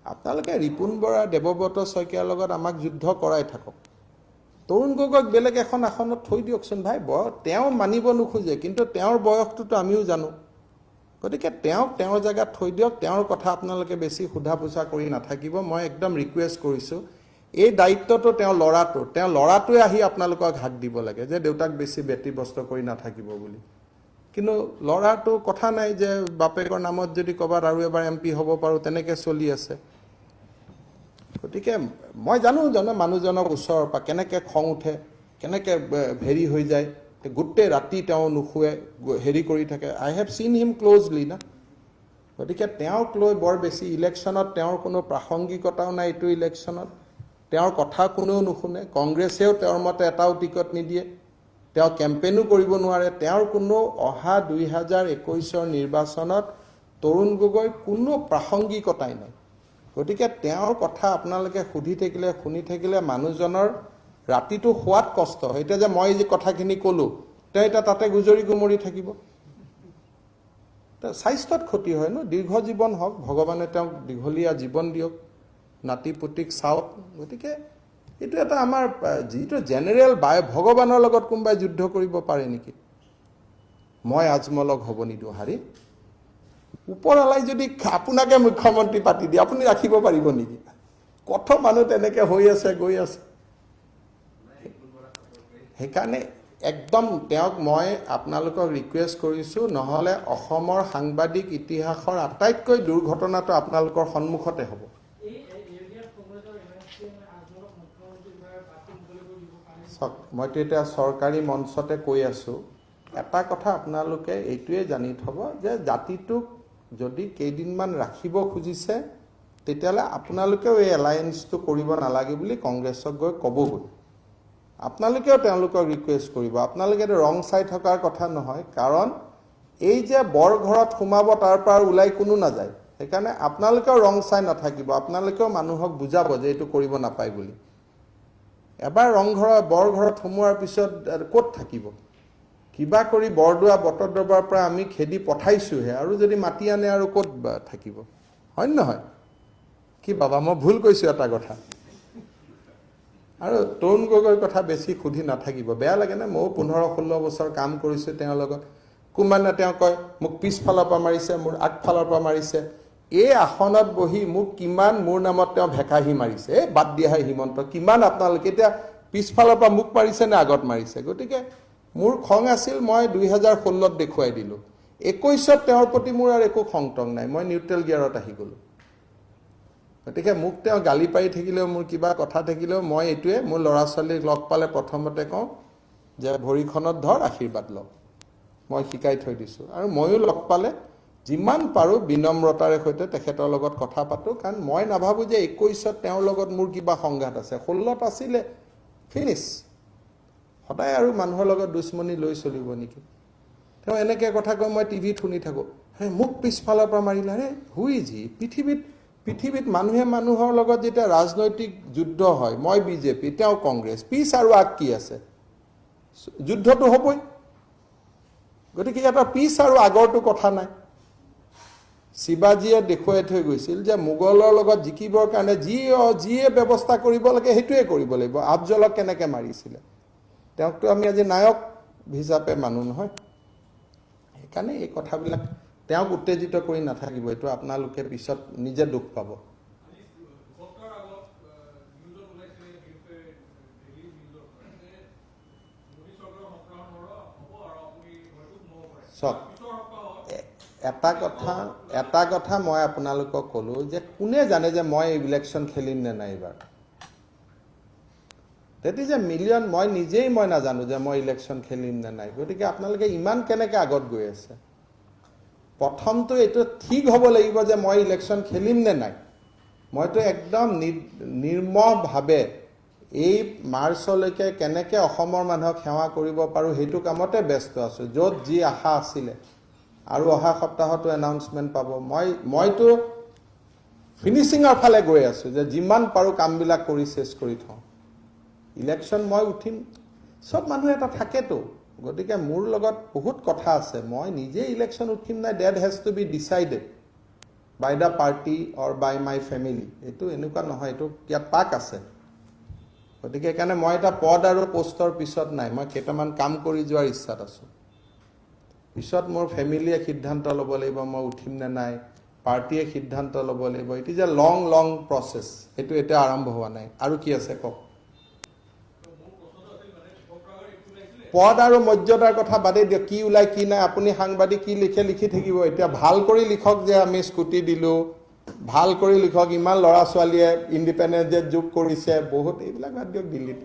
আপোনালোকে ৰিপুণ বৰা দেৱব্ৰত শইকীয়াৰ লগত আমাক যুদ্ধ কৰাই থাকক তৰুণ গগৈক বেলেগ এখন আসনত থৈ দিয়কচোন ভাই তেওঁ মানিব নোখোজে কিন্তু তেওঁৰ বয়সটোতো আমিও জানো গতিকে তেওঁক তেওঁৰ জেগাত থৈ দিয়ক তেওঁৰ কথা আপোনালোকে বেছি সোধা পোছা কৰি নাথাকিব মই একদম ৰিকুৱেষ্ট কৰিছোঁ এই দায়িত্বটো তেওঁ ল'ৰাটোৱে আহি আপোনালোকক হাক দিব লাগে যে দেউতাক বেছি ব্যতিব্যস্ত কৰি নাথাকিব বুলি কিন্তু ল'ৰাটো কথা নাই যে বাপেকৰ নামত যদি ক'ৰবাত আৰু এবাৰ MP হ'ব পাৰোঁ তেনেকৈ চলি আছে গতিকে মই জানো মানুহজনক ওচৰৰ পৰা কেনেকৈ খং উঠে কেনেকৈ হেৰি হৈ যায় গোটেই ৰাতি তেওঁ নুশুৱে হেৰি কৰি থাকে আই হেভ চিন হিম ক্ল'জলি না গতিকে তেওঁক লৈ বৰ বেছি ইলেকশ্যনত তেওঁৰ কোনো প্ৰাসংগিকতাও নাই এইটো ইলেকশ্যনত তেওঁৰ কথা কোনেও নুশুনে কংগ্ৰেছেও তেওঁৰ মতে এটাও টিকট নিদিয়ে তেওঁ কেম্পেইনো কৰিব নোৱাৰে তেওঁৰ কোনো অহা 2021 নিৰ্বাচনত তৰুণ গগৈ কোনো প্ৰাসংগিকতাই নাই গতিকে তেওঁৰ কথা আপোনালোকে সুধি থাকিলে শুনি থাকিলে মানুহজনৰ ৰাতিটো শুৱাত কষ্ট এতিয়া যে মই যে কথাখিনি ক'লোঁ তেওঁ এতিয়া তাতে গুজৰি গুমৰি থাকিব স্বাস্থ্যত ক্ষতি হয় ন দীৰ্ঘ জীৱন হওক ভগৱানে তেওঁক দীঘলীয়া জীৱন দিয়ক নাতি পুতিক চাওক গতিকে এইটো এটা আমাৰ যিটো জেনেৰেল ভগৱানৰ লগত কোনোবাই যুদ্ধ কৰিব পাৰে নেকি মই আজমলক হ'ব নিদিওঁ হাৰি ওপৰৱালাই যদি আপোনাকে মুখ্যমন্ত্ৰী পাতি দিয়ে আপুনি ৰাখিব পাৰিব নেকি কত মানুহ তেনেকৈ হৈ আছে গৈ আছে সেইকাৰণে একদম তেওঁক মই আপোনালোকক ৰিকুৱেষ্ট কৰিছোঁ নহ'লে অসমৰ সাংবাদিক ইতিহাসৰ আটাইতকৈ দুৰ্ঘটনাটো আপোনালোকৰ সন্মুখতে হ'ব মইতো এতিয়া চৰকাৰী মঞ্চতে কৈ আছোঁ এটা কথা আপোনালোকে এইটোৱে জানি থ'ব যে জাতিটোক যদি কেইদিনমান ৰাখিব খুজিছে তেতিয়াহ'লে আপোনালোকেও এই এলায়েন্সটো কৰিব নালাগে বুলি কংগ্ৰেছক গৈ ক'বগৈ আপোনালোকেও তেওঁলোকক ৰিকুৱেষ্ট কৰিব আপোনালোকে ৰং চাই থকাৰ কথা নহয় কাৰণ এই যে বৰ ঘৰত সোমাব তাৰ পৰা ওলাই কোনো নাযায় সেইকাৰণে আপোনালোকেও ৰং চাই নাথাকিব আপোনালোকেও মানুহক বুজাব যে এইটো কৰিব নাপায় বুলি এবাৰ বৰ ঘৰত সোমোৱাৰ পিছত ক'ত থাকিব কিবা কৰি বৰদোৱা বতৰ দৰবাৰৰ পৰা আমি খেদি পঠাইছোঁহে আৰু যদি মাতি আনে আৰু ক'ত থাকিব হয় নহয় কি বাবা মই ভুল কৈছোঁ এটা কথা আৰু তৰুণ গগৈৰ কথা বেছি সুধি নাথাকিব বেয়া লাগে নে ময়ো 15-16 বছৰ কাম কৰিছোঁ তেওঁৰ লগত কোনোবানে তেওঁ কয় মোক পিছফালৰ পৰা মাৰিছে মোৰ আগফালৰ পৰা মাৰিছে এই আসনত বহি মোক কিমান মোৰ নামত তেওঁ ভেকাহি মাৰিছে বাদ দিয়া হিমন্ত কিমান আপোনালোকে এতিয়া পিছফালৰ পৰা মোক মাৰিছে নে আগত মাৰিছে গতিকে মোৰ খং আছিল মই 2016ত দেখুৱাই দিলোঁ 21ত তেওঁৰ প্ৰতি মোৰ আৰু একো খংটং নাই মই নিউট্ৰেল গিয়াৰত আহি গ'লোঁ গতিকে মোক তেওঁ গালি পাৰি থাকিলেও মোৰ কিবা কথা থাকিলেও মই এইটোৱে মোৰ ল'ৰা ছোৱালীক লগ পালে প্ৰথমতে কওঁ যে ভৰিখনত ধৰ আশীৰ্বাদ লওক মই শিকাই থৈ দিছোঁ আৰু ময়ো লগ পালে যিমান পাৰোঁ বিনম্ৰতাৰে সৈতে তেখেতৰ লগত কথা পাতোঁ কাৰণ মই নাভাবোঁ যে 21ত তেওঁৰ লগত মোৰ কিবা সংঘাত আছে 16ত আছিলে ফিনিছ সদায় আৰু মানুহৰ লগত দুশ্মনী লৈ চলিব নেকি তেওঁ এনেকৈ কথা কয় মই টিভিত শুনি থাকোঁ মোক পিছফালৰ পৰা মাৰিলে হুই যি পৃথিৱীত মানুহে মানুহৰ লগত যেতিয়া ৰাজনৈতিক যুদ্ধ হয় মই বিজেপি তেওঁ কংগ্ৰেছ পিছ আৰু আগ কি আছে যুদ্ধটো হ'বই গতিকে এটা পিছ আৰু আগৰটো কথা নাই শিৱাজীয়ে দেখুৱাই থৈ গৈছিল যে মোগলৰ লগত জিকিবৰ কাৰণে যিয়ে ব্যৱস্থা কৰিব লাগে সেইটোৱে কৰিব লাগিব আফজলক কেনেকৈ মাৰিছিলে তেওঁকতো আমি আজি নায়ক হিচাপে মানুহ নহয় সেইকাৰণে এই কথাবিলাক তেওঁক উত্তেজিত কৰি নাথাকিব এইটো আপোনালোকে পিছত নিজে দুখ পাব চক এটা কথা মই আপোনালোকক ক'লো যে কোনে জানে যে মই ইলেকশ্যন খেলিম নে নাই এইবাৰ That is a million মই নিজেই মই নাজানো যে মই ইলেকশ্যন খেলিম নে নাই গতিকে আপোনালোকে ইমান কেনেকৈ আগত গৈ আছে প্ৰথমটো এইটো ঠিক হ'ব লাগিব যে মই ইলেকশ্যন খেলিম নে নাই মইতো একদম নিৰ্মভাৱে এই মাৰ্চলৈকে কেনেকৈ অসমৰ মানুহক সেৱা কৰিব পাৰোঁ সেইটো কামতে ব্যস্ত আছোঁ য'ত যি আশা আছিলে আৰু অহা সপ্তাহতো এনাউন্সমেণ্ট পাব মইতো ফিনিচিঙৰ ফালে গৈ আছোঁ যে যিমান পাৰোঁ কামবিলাক কৰি চেছ কৰি থওঁ ইলেকশ্যন মই উঠিম সব মানুহ এটা থাকেতো গতিকে মোৰ লগত বহুত কথা আছে মই নিজে ইলেকশ্যন উঠিম নাই that has to be decided by the party or by my family এইটো এনেকুৱা নহয় এইটো ইয়াত পাক আছে গতিকে সেইকাৰণে মই এটা পদ আৰু পোষ্টৰ পিছত নাই মই কেইটামান কাম কৰি যোৱাৰ ইচ্ছাত আছোঁ পিছত মোৰ ফেমিলিয়ে সিদ্ধান্ত ল'ব লাগিব মই উঠিম নে নাই পাৰ্টিয়ে সিদ্ধান্ত ল'ব লাগিব it is a long process এইটো এতিয়া আৰম্ভ হোৱা নাই আৰু কি আছে কওক পদ আৰু মৰ্যাদাৰ কথা বাদেই দিয়ক কি ওলাই কি নাই আপুনি সাংবাদিক কি লিখে লিখি থাকিব এতিয়া ভাল কৰি লিখক যে আমি স্কুটি দিলোঁ ভাল কৰি লিখক ইমান ল'ৰা ছোৱালীয়ে ইণ্ডিপেণ্ডেন্স ডে যোগ কৰিছে বহুত এইবিলাক বাদ দিয়ক দিল্লীত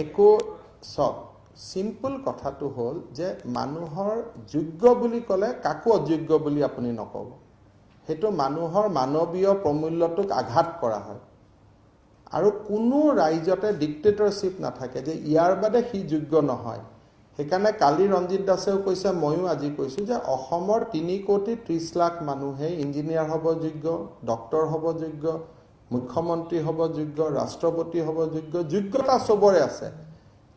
একো চক চিম্পল কথাটো হ'ল যে মানুহৰ যোগ্য বুলি ক'লে কাকো অযোগ্য বুলি আপুনি নক'ব সেইটো মানুহৰ মানৱীয় প্ৰমূল্যটোক আঘাত কৰা হয় আৰু কোনো ৰাইজতে ডিক্টেটৰশ্বিপ নাথাকে যে ইয়াৰ বাদে সি যোগ্য নহয় সেইকাৰণে কালি ৰঞ্জিত দাসেও কৈছে ময়ো আজি কৈছোঁ যে অসমৰ 3,30,00,000 মানুহে ইঞ্জিনিয়াৰ হ'ব যোগ্য ডক্টৰ হ'ব যোগ্য মুখ্যমন্ত্ৰী হ'ব যোগ্য ৰাষ্ট্ৰপতি হ'ব যোগ্যতা চবৰে আছে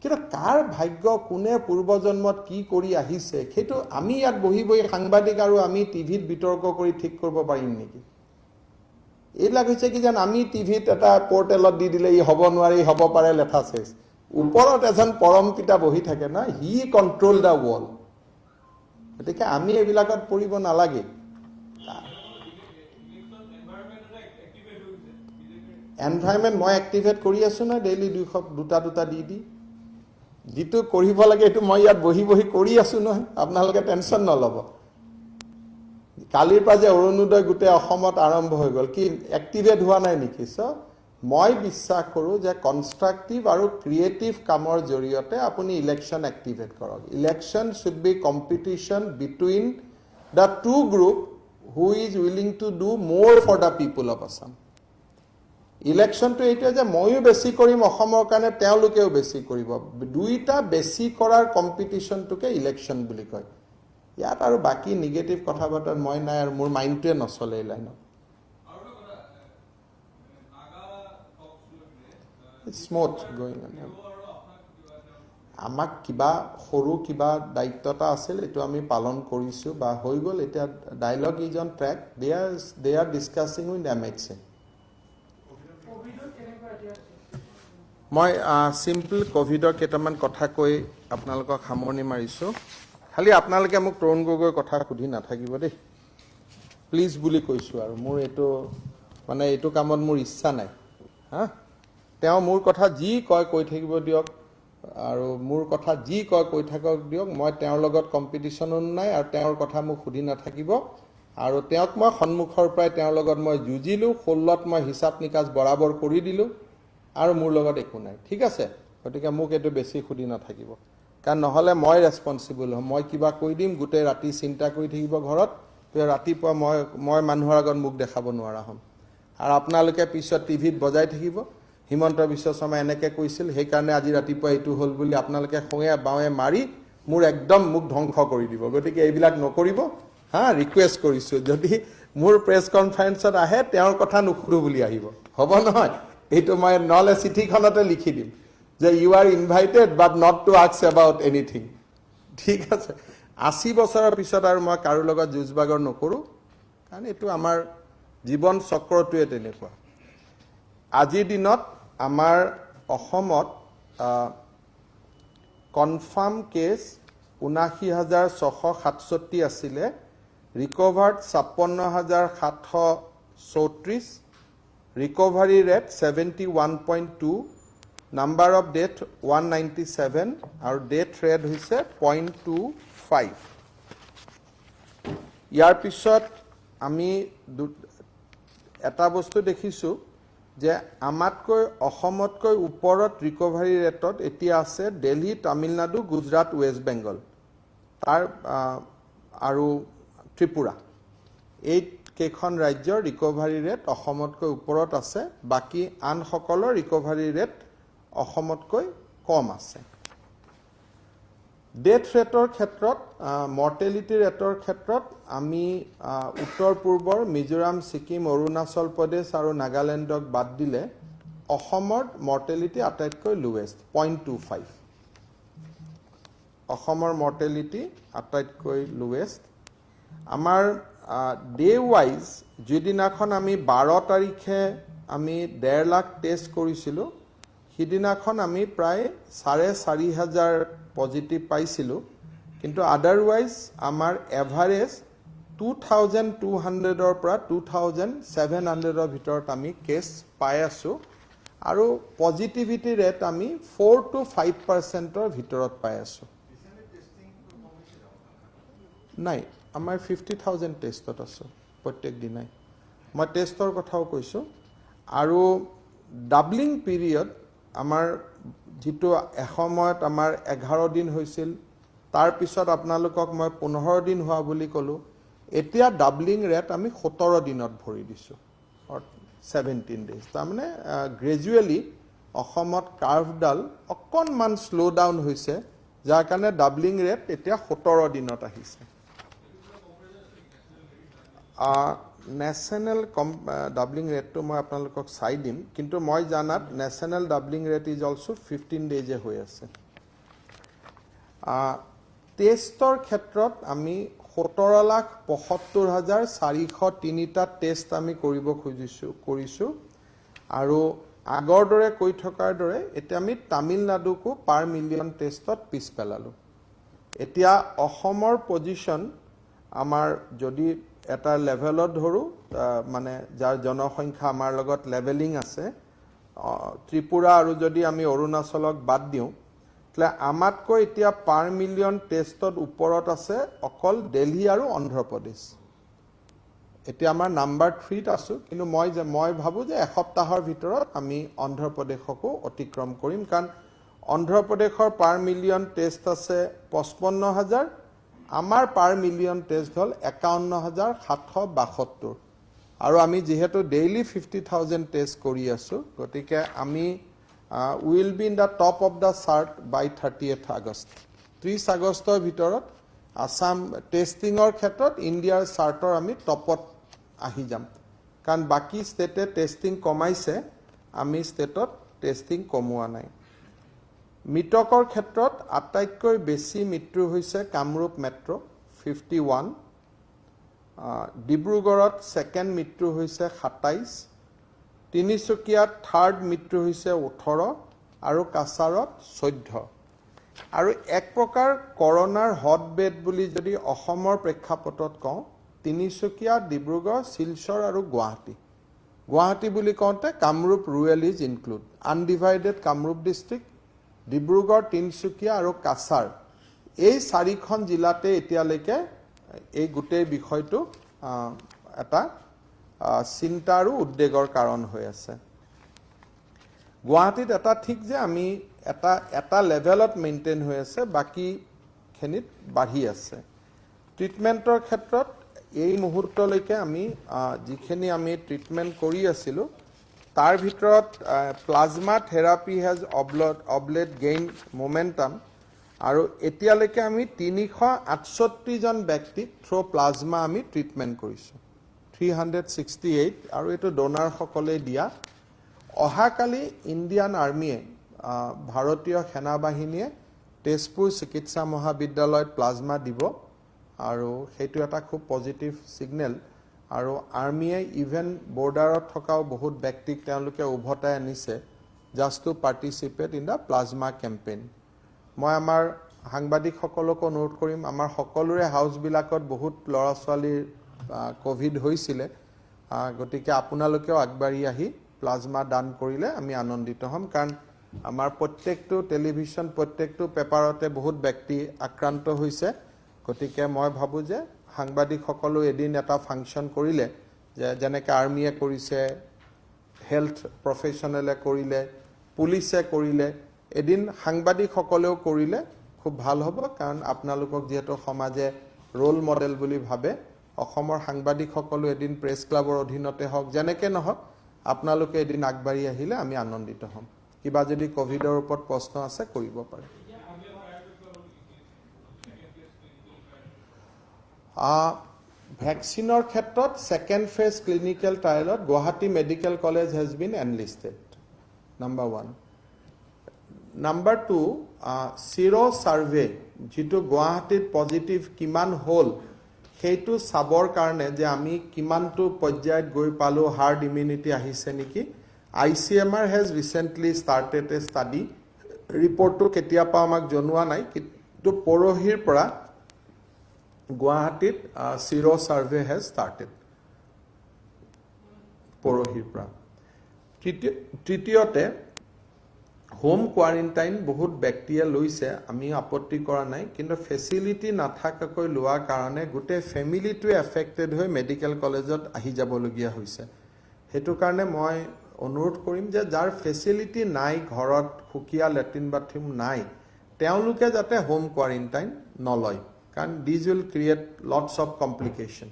কিন্তু কাৰ ভাগ্য কোনে পূৰ্বজন্মত কি কৰি আহিছে সেইটো আমি ইয়াত বহি সাংবাদিক আৰু আমি টিভিত বিতৰ্ক কৰি ঠিক কৰিব পাৰিম নেকি এইবিলাক হৈছে কি যেন আমি টিভিত এটা পৰ্টেলত দি দিলে ই হ'ব নোৱাৰি হ'ব পাৰে লেঠা চেচ ওপৰত এজন পৰম পিতা বহি থাকে না হি কণ্ট্ৰল দ্য ৱৰ্ল্ড গতিকে আমি এইবিলাকত পৰিব নালাগে এনভাইৰনমেণ্ট মই এক্টিভেট কৰি আছোঁ না ডেইলি দুটা দি যিটো কৰিব লাগে এইটো মই ইয়াত বহি কৰি আছোঁ নহয় আপোনালোকে টেনশ্যন নল'ব কালিৰ পৰা যে অৰুণোদয় গোটেই অসমত আৰম্ভ হৈ গ'ল কি এক্টিভেট হোৱা নাই নেকি মই বিশ্বাস কৰোঁ যে কনষ্ট্ৰাকটিভ আৰু ক্ৰিয়েটিভ কামৰ জৰিয়তে আপুনি ইলেকশ্যন এক্টিভেট কৰক election should be competition between the two group who is willing to do more for the people of Assam ইলেকশ্যনটো এইটোৱে যে ময়ো বেছি কৰিম অসমৰ কাৰণে তেওঁলোকেও বেছি কৰিব দুইটা বেছি কৰাৰ কম্পিটিশ্যনটোকে ইলেকশ্যন বুলি কয় ইয়াত আৰু বাকী নিগেটিভ কথা বতৰা মই নাই আৰু মোৰ মাইণ্ডটোৱে নচলে এই লাইনত স্মুথ গয়িং আমাক কিবা সৰু কিবা দায়িত্ব এটা আছিল এইটো আমি পালন কৰিছোঁ বা হৈ গ'ল এতিয়া dialogue is on track they are discussing with MHA মই চিম্পল কোভিডৰ কেইটামান কথা কৈ আপোনালোকক সামৰণি মাৰিছোঁ খালি আপোনালোকে মোক তৰুণ গগৈৰ কথা সুধি নাথাকিব দেই প্লিজ বুলি কৈছোঁ আৰু মোৰ এইটো মানে এইটো কামত মোৰ ইচ্ছা নাই হা তেওঁ মোৰ কথা যি কয় কৈ থাকিব দিয়ক আৰু মোৰ কথা যি কয় কৈ থাকক দিয়ক মই তেওঁৰ লগত কম্পিটিশ্যনো নাই আৰু তেওঁৰ কথা মোক সুধি নাথাকিব আৰু তেওঁক মই সন্মুখৰ পৰাই তেওঁৰ লগত মই যুঁজিলোঁ 16ত মই হিচাপ নিকাচ বৰাবৰ কৰি দিলোঁ আৰু মোৰ লগত একো নাই ঠিক আছে গতিকে মোক এইটো বেছি সুধি নাথাকিব কাৰণ নহ'লে মই ৰেছপনচিবল হ'ম মই কিবা কৈ দিম গোটেই ৰাতি চিন্তা কৰি থাকিব ঘৰত ৰাতিপুৱা মই মানুহৰ আগত মোক দেখাব নোৱাৰা হ'ম আৰু আপোনালোকে পিছত টিভিত বজাই থাকিব হিমন্ত বিশ্ব শৰ্মাই এনেকৈ কৈছিল সেইকাৰণে আজি ৰাতিপুৱা এইটো হ'ল বুলি আপোনালোকে খঙে বাৱে মাৰি মোৰ একদম মোক ধ্বংস কৰি দিব গতিকে এইবিলাক নকৰিব হা ৰিকুৱেষ্ট কৰিছোঁ যদি মোৰ প্ৰেছ কনফাৰেন্সত আহে তেওঁৰ কথা নুসুধো বুলি আহিব হ'ব নহয় এইটো মই নহ'লে চিঠিখনতে লিখি দিম যে you are invited but not to ask about anything ঠিক আছে 80 বছৰৰ পিছত আৰু মই কাৰো লগত যুঁজ বাগৰ নকৰোঁ কাৰণ এইটো আমাৰ জীৱন চক্ৰটোৱে তেনেকুৱা আজিৰ দিনত আমাৰ অসমত কনফাৰ্ম কেছ ৭৯,৬৬৭ আছিলে recovered ৫৬,৭৩৪ recovery rate 71.2 number of death 197 আৰু ডেথ ৰেট হৈছে 0.25 ইয়াৰ পিছত আমি এটা বস্তু দেখিছোঁ যে আমাতকৈ অসমতকৈ ওপৰত ৰিকভাৰী ৰেটত এতিয়া আছে দিল্লী তামিলনাডু গুজৰাট ৱেষ্ট বেংগল তাৰ আৰু ত্ৰিপুৰা এই কেইখন ৰাজ্যৰ ৰিকভাৰী ৰেট অসমতকৈ ওপৰত আছে বাকি আন সকলৰ ৰিকভাৰী ৰেট অসমতকৈ কম আছে ডেথ ৰেটৰ ক্ষেত্ৰত মৰ্টেলিটি ৰেটৰ ক্ষেত্ৰত আমি উত্তৰ পূৰ্বৰ মিজোৰাম ছিকিম অৰুণাচল প্ৰদেশ আৰু নাগালেণ্ডক বাদ দিলে অসমৰ মৰ্টেলিটি আটাইতকৈ লোৱেষ্ট 0.25 অসমৰ মৰ্টেলিটি আটাইতকৈ লোৱেষ্ট আমাৰ ডে ৱাইজ যিদিনাখন আমি 12 তাৰিখে আমি 1.5 লাখ টেষ্ট কৰিছিলোঁ সিদিনাখন আমি প্ৰায় 4,500 পজিটিভ পাইছিলোঁ কিন্তু আদাৰৱাইজ আমাৰ এভাৰেজ 2,200ৰ পৰা 2,700ৰ ভিতৰত আমি কেছ পাই আছোঁ আৰু পজিটিভিটি ৰেট আমি 4 to 5%ৰ ভিতৰত পাই আছোঁ নাই আমাৰ 50,000 টেষ্টত আছোঁ প্ৰত্যেক দিনাই মই টেষ্টৰ কথাও কৈছোঁ আৰু ডাবলিং পিৰিয়ড আমাৰ যেটো এসময়ত আমাৰ 11 দিন হৈছিল তাৰ পিছত আপোনালোকক মই 15 দিন হোৱা বুলি ক'লো এতিয়া ডাবলিং ৰেট আমি 17 দিনত ভৰি দিছোঁ 17 ডেজ তাৰমানে গ্ৰেজুৱেলি অসমত কাৰ্ভডাল অকণমান শ্লো ডাউন হৈছে যাৰ কাৰণে ডাবলিং ৰেট এতিয়া 17 দিনত আহিছে নেশ্যনেল ডাবলিং ৰেটটো মই আপোনালোকক চাই দিম কিন্তু মই জানাত national doubling rate is also 15 ডেজে হৈ আছে টেষ্টৰ ক্ষেত্ৰত আমি 17,75,403টা টেষ্ট আমি কৰিব কৰিছোঁ আৰু আগৰ দৰে কৈ থকাৰ দৰে এতিয়া আমি তামিলনাডুকো পাৰ মিলিয়ন টেষ্টত পিছ পেলালো এতিয়া অসমৰ পজিশন আমাৰ যদি এটা লেভেলত ধৰো মানে যাৰ জনসংখ্যা আমাৰ লগত লেভেলিং আছে ত্ৰিপুৰা আৰু যদি আমি অৰুণাচলক বাদ দিওঁ তলে আমাতকৈ এতিয়া পাৰ মিলিয়ন টেষ্টত ওপৰত আছে অকল দিল্লী আৰু অন্ধ্ৰ প্ৰদেশ এতিয়া আমাৰ নাম্বাৰ 3ত আছো কিন্তু মই ভাবো যে এসপ্তাহৰ ভিতৰত আমি অন্ধ্ৰ প্ৰদেশকো অতিক্ৰম কৰিম কাৰণ অন্ধ্ৰ প্ৰদেশৰ পাৰ মিলিয়ন টেষ্ট আছে 55,000 আমাৰ পাৰ মিলিয়ন টেষ্ট হল 51,772 আৰু আমি যেহেতু ডেইলি 50,000 টেষ্ট কৰি আছো গতিকে আমি will be in the top of the chart by 30th August 30 আগষ্টৰ ভিতৰত আসাম টেষ্টিংৰ ক্ষেত্ৰত ইণ্ডিয়াৰ চাৰ্টৰ আমি টপত আহি যাম কাৰণ বাকি ষ্টেটে টেষ্টিং কমাইছে আমি ষ্টেটত টেষ্টিং কমোৱা নাই মৃতকৰ ক্ষেত্ৰত আটাইতকৈ বেছি মৃত্যু হৈছে কামৰূপ মেট্ৰ 51 ডিব্ৰুগড়ত সেকেন্ড মৃত্যু হৈছে 27 তিনিচুকীয়াত থাৰ্ড মৃত্যু হৈছে 18 আৰু কাছাৰত 14 আৰু এক প্ৰকাৰ কৰোনাৰ হটবেড বুলি যদি অসমৰ প্ৰেক্ষাপটত কওঁ তিনিচুকীয়া ডিব্ৰুগড় শিলচৰ আৰু গুৱাহাটী বুলি কওঁতে Kamrup rural is include undivided Kamrup district Dibrugarh Tinsukia আৰু কাছাৰ এই চাৰিখন জিলাতে এতিয়ালৈকে এই গোটেই বিষয়টো এটা চিন্তা আৰু উদ্বেগৰ কাৰণ হৈ আছে গুৱাহাটীত এটা ঠিক যে আমি এটা লেভেলত মেইনটেইন হৈ আছে বাকি খিনিত বাঢ়ি আছে ট্ৰিটমেন্টৰ ক্ষেত্ৰত এই মুহূৰ্তলৈকে আমি যিখিনি আমি ট্ৰিটমেন্ট কৰি আছিলো তাৰ ভিতৰত plasma therapy has of late gain momentum আৰু এতিয়ালৈকে আমি 368 জন ব্যক্তিক থ্ৰু প্লাজমা আমি ট্ৰিটমেন্ট কৰিছো 368 আৰু এটো ডোনাৰ সকলে দিয়া অহাকালি ইণ্ডিয়ান আৰ্মিয়ে ভাৰতীয় সেনা বাহিনীয়ে তেজপুৰ চিকিৎসা মহাবিদ্যালয়ত প্লাজমা দিব আৰু সেইটো এটা খুব পজিটিভ সিগনেল আৰু আৰ্মিয়ে ইভেন বৰ্ডাৰত থকাও বহুত ব্যক্তিক তেওঁলোকে উভতাই আনিছে just to participate in the plasma campaign মই আমাৰ সাংবাদিকসকলক অনুৰোধ কৰিম আমাৰ সকলোৰে হাউচবিলাকত বহুত ল'ৰা ছোৱালীৰ কোভিড হৈছিলে গতিকে আপোনালোকেও আগবাঢ়ি আহি প্লাজমা দান কৰিলে আমি আনন্দিত হ'ম কাৰণ আমাৰ প্ৰত্যেকটো টেলিভিছন প্ৰত্যেকটো পেপাৰতে বহুত ব্যক্তি আক্ৰান্ত হৈছে গতিকে মই ভাবো যে সাংবাদিকসকলো এদিন এটা ফাংচন কৰিলে যে যেনেকৈ আৰ্মিয়ে কৰিছে হেল্থ প্ৰফেশ্যনেলে কৰিলে পুলিচে কৰিলে এদিন সাংবাদিকসকলেও কৰিলে খুব ভাল হ'ব কাৰণ আপোনালোকক যেহেতু সমাজে ৰোল মডেল বুলি ভাবে অসমৰ সাংবাদিকসকলো এদিন প্ৰেছ ক্লাবৰ অধীনতে হওক যেনেকৈ নহওক আপোনালোকে এদিন আগবাঢ়ি আহিলে আমি আনন্দিত হ'ম কিবা যদি কোভিডৰ ওপৰত প্ৰশ্ন আছে কৰিব পাৰে ভ্যাকচিনৰ ক্ষেত্ৰত সেকেন্ড ফেজ ক্লিনিক্যাল ট্ৰায়ালত Guwahati medical college has been enlisted number 1 number 2 sero survey যেটো গুৱাহাটীত পজিটিভ কিমান হ'ল সেইটো চাবৰ কাৰণে যে আমি কিমানটো পৰ্যায়ত গৈ পালো হাৰ্ড ইমিউনিটি আহিছে নেকি ICMR has recently started a study report to ketia pa amak jonua nai to porohir পৰা Guwahatit Sero survey has started porohir পৰা তৃতীয়তে হোম কোৱাৰেণ্টাইন বহুত ব্যক্তিয়ে লৈছে আমি আপত্তি কৰা নাই কিন্তু ফেসিলিটি নাথাকাকৈ লোৱাৰ কাৰণে গোটে ফ্যামিলিটোৱে এফেক্টেড হৈ মেডিকেল কলেজত আহি যাবলগীয়া হৈছে হেতু কাৰণে মই অনুৰোধ কৰিম যে যাৰ ফেসিলিটি নাই ঘৰত খুকিয়া লেট্ৰিন বাথৰুম নাই তেওঁলোকে যাতে হোম কোৱাৰেণ্টাইন নলয় কাৰণ this will create lots of complication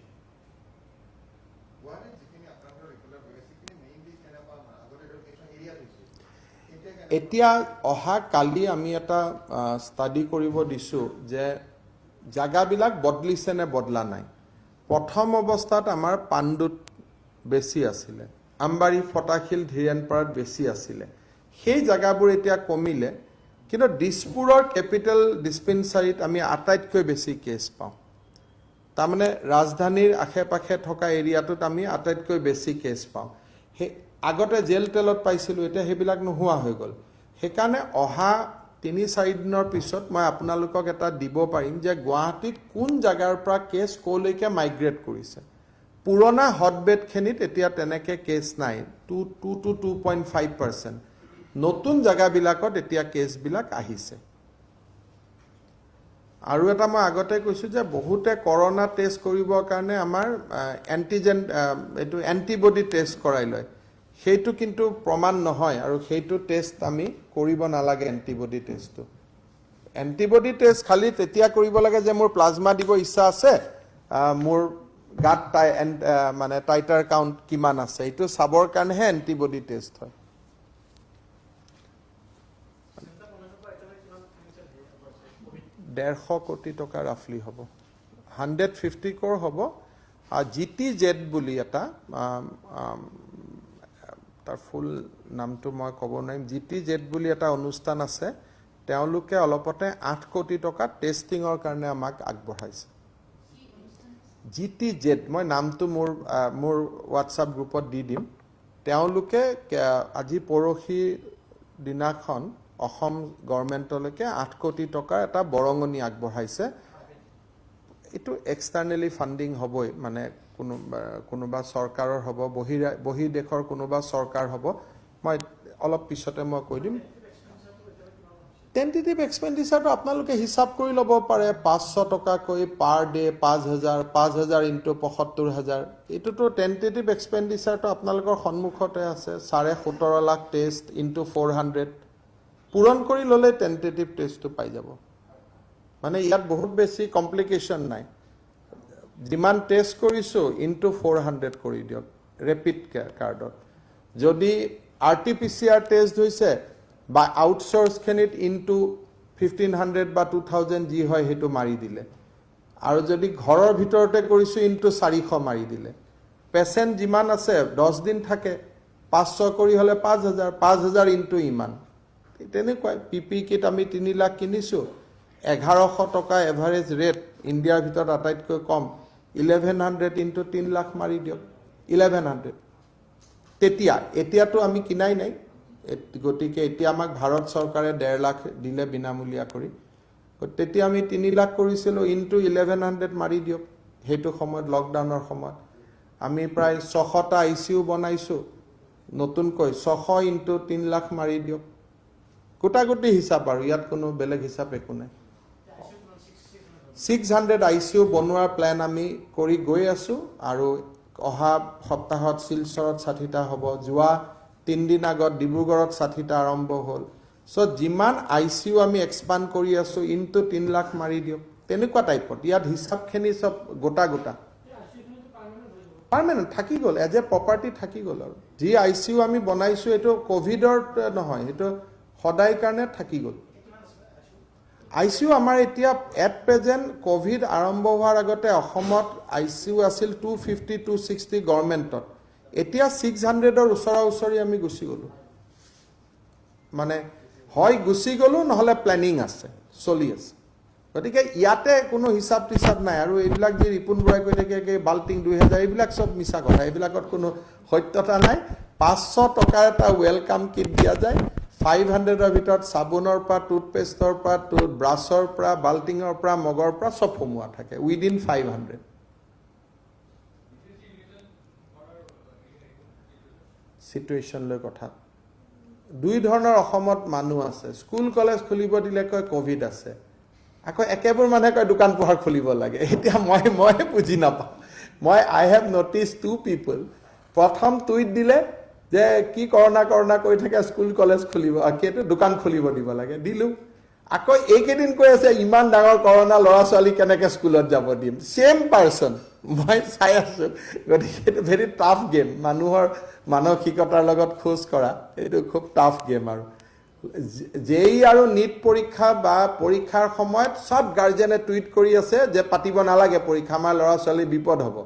এতিয়া অহা কালি আমি এটা ষ্টাডি কৰিব দিছো যে জাগাবিলাক বদলিছে নে বদলা নাই প্ৰথম অৱস্থাত আমাৰ পাণ্ডুত বেছি আছিল আমবাৰী ফটাখিল ধীৰেনপাৰাত বেছি আছিল সেই জাগাবোৰ এতিয়া কমিলে কিন্তু দিছপুৰৰ ক্যাপিটেল ডিসপেন্সাৰীত আমি আটাইতকৈ বেছি কেছ পাওঁ তাৰমানে ৰাজধানীৰ আশেপাশে থকা এৰিয়াটোত আমি আটাইতকৈ বেছি কেছ পাওঁ হে আগতে জেল তেলত পাইছিলো এতিয়া হেবিলাক নোহোৱা হৈ গল হেকানে অহা 3-4 দিনৰ পিছত মই আপোনালোকক এটা দিব পাৰিম যে গুৱাহাটীত কোন জাগাৰ পৰা কেছ কোলৈকে মাইগ্ৰেট কৰিছে পুৰণা হটবেড খেনিত এতিয়া তেনেকে কেছ নাই 2 to 2.5% নতুন জাগাবিলাকত এতিয়া কেছবিলাক আহিছে আৰু এটা মই আগতে কৈছো যে বহুতে কৰোনা টেষ্ট কৰিবৰ কাৰণে আমাৰ এন্টিজেন এটো এন্টিবডি টেষ্ট কৰাই লয় সেইটো কিন্তু প্ৰমাণ নহয় আৰু সেইটো টেষ্ট আমি কৰিব নালাগে এন্টিবডি টেষ্টটো এন্টিবডি টেষ্ট খালি তেতিয়া কৰিব লাগে যে মোৰ প্লাজমা দিব ইচ্ছা আছে মোৰ গাত মানে টাইটাৰ কাউন্ট কিমান আছে এইটো চাবৰ কাৰণে হে এন্টিবডি টেষ্ট হয় 150 কোটি টকা ৰাফলি হ'ব 150 crore হ'ব GTZ বুলি এটা তাৰ ফুল নামটো মই ক'ব নোৱাৰিম GTZ বুলি এটা অনুষ্ঠান আছে তেওঁলোকে অলপতে 8 কোটি টকা টেষ্টিংৰ কাৰণে আমাক আগবঢ়াইছে GTZ মই নামটো মোৰ WhatsApp গ্ৰুপত দি দিম তেওঁলোকে আজি পৰহি দিনাখন অসম গভৰ্ণমেণ্টলৈকে 8 কোটি টকা এটা বৰঙনি আগবঢ়াইছে এটো এক্সটাৰ্নালি ফান্ডিং হ'বই মানে কোনোবা চৰকাৰৰ হ'ব বহি দেশৰ কোনোবা চৰকাৰ হ'ব মই অলপ পিছতে মই কৈ দিম টেন্টেটিভ এক্সপেন্ডিচাৰটো আপোনালোকে হিসাব কৰি ল'ব পাৰে 500 টকা কৈ পাৰ ডে 5000 ইনটু 75000 এটোটো টেন্টেটিভ এক্সপেন্ডিচাৰটো আপোনালোকৰ সন্মুখতে আছে 17.5 লাখ টেষ্ট ইনটু 400 পূৰণ কৰি ললে টেন্টেটিভ টেষ্টটো পাই যাব মানে ইয়াত বহুত বেছি কমপ্লিকেশন নাই যিমান টেষ্ট কৰিছো ইনটু 400 কৰি দিয়ক ৰেপিড কাৰ্ডত যদি RT-PCR টেষ্ট হৈছে বা আউটসোৰ্স খেনিত ইনটু 1500 বা 2000 জি হয় হেতু মাৰি দিলে আৰু যদি ঘৰৰ ভিতৰতে কৰিছো ইনটু 400 মাৰি দিলে পেশেন্ট যিমান আছে 10 দিন থাকে 500 কৰি হলে 5000 ইনটু ইমান তেনেকৈ পিপি কিট আমি 3 লাখ কিনিছো 1100 টকা এভাৰেজ ৰেট ইন্ডিয়াৰ ভিতৰত আটাইতকৈ কম 1100 ইনটু 3 লাখ মাৰি দিয়ক 1100 তেতিয়া এতিয়াতো আমি কিনাই নাই গতিকে এতিয়া আমাক ভাৰত চৰকাৰে 1.5 লাখ দিলে বিনামূলীয়া কৰি তেতিয়া আমি 3 লাখ কৰিছিলো ইনটু 1100 মাৰি দিয়ক হেতু সময়ত লকডাউনৰ সময়ত আমি প্ৰায় 600টা আইসিইউ বনাইছো নতুনকৈ 600 ইনটু 3 লাখ মাৰি দিয়ক গোটাগুটি হিচাপ আৰু ইয়াত কোনো বেলেগ হিচাপ একো নাই 600 আইসিইউ বনোৱাৰ প্ল্যান আমি কৰি গৈ আছো আৰু অহা সপ্তাহত শিলচৰত 60টা হ'ব যোৱা 3 দিন আগত ডিব্ৰুগড়ত 60টা আৰম্ভ হ'ল সো যিমান আইসিইউ আমি এক্সপান্ড কৰি আছো ইনটু 3 লাখ মাৰি দিয়ক তেনেকুৱা টাইপত ইয়াত হিচাপখিনি সব গোটা পাৰ্মানেন্ট থাকি গ'ল এজ এ প্ৰপাৰ্টি থাকি গ'ল আৰু যি আইসিইউ আমি বনাইছো এটো কোভিডৰ নহয় এটো সদায় কাৰণে থাকি গ'ল আইসিইউ আমাৰ এতিয়া এট প্ৰেজেন্ট কোভিড আৰম্ভ হোৱাৰ আগতে অসমত আইসিইউ আছিল 250 260 গভৰ্ণমেণ্টত এতিয়া 600ৰ ওচৰা-ওচৰি আমি গুছি গলো মানে হয় গুছি গলো নহলে প্ল্যানিং আছে চলি আছে গতিকে ইয়াতে কোনো হিসাব টিসাব নাই আৰু এইবিলাক যে ৰিপুন বৰাই কৈ থাকে বাল্টিং 2000 এইবিলাক সব মিছা কথা এইবিলাকত কোনো সত্যতা নাই 500 টকাৰ এটা ওয়েলকাম কিট দিয়া যায় 500ৰ ভিতৰত সাবুনৰ পৰা টুথপেষ্টৰ পৰা ব্ৰাছৰ পৰা বাল্টিংৰ পৰা মগৰ পৰা সব ফমুৱা থাকে উইদিন 500 সিচুৱেচন লৈ কথা দুই ধৰণৰ অসমত মানুহ আছে স্কুল কলেজ খুলিব দিলে কয় কোভিড আছে আকৌ একেবোৰ মানে কয় দোকান পোহাৰ খুলিব লাগে এতিয়া মই বুজি নাপাওঁ আই হ্যাভ নোটিস টু পিপল প্ৰথম টুইট দিলে যে কি কৰোনা কৈ থাকে স্কুল কলেজ খুলিব আকেটো দোকান খুলিব দিব লাগে দিলু আকৌ এইকেদিন কৈ আছে ইমান ডাঙৰ কৰোনা লৰা ছোৱালী কেনেকে স্কুলত যাব দিম সেম পাৰসন মই চাই আছো গতিকে ভেৰি টাফ গেম মানুহৰ মানসিকতাৰ লগত খোজ কৰা এইটো খুব টাফ গেম আৰু যেই আৰু নিট পৰীক্ষা বা পৰীক্ষাৰ সময়ত সব গাৰ্জেনে টুইট কৰি আছে যে পাতিব নালাগে পৰীক্ষা আমাৰ লৰা ছোৱালী বিপদ হ'ব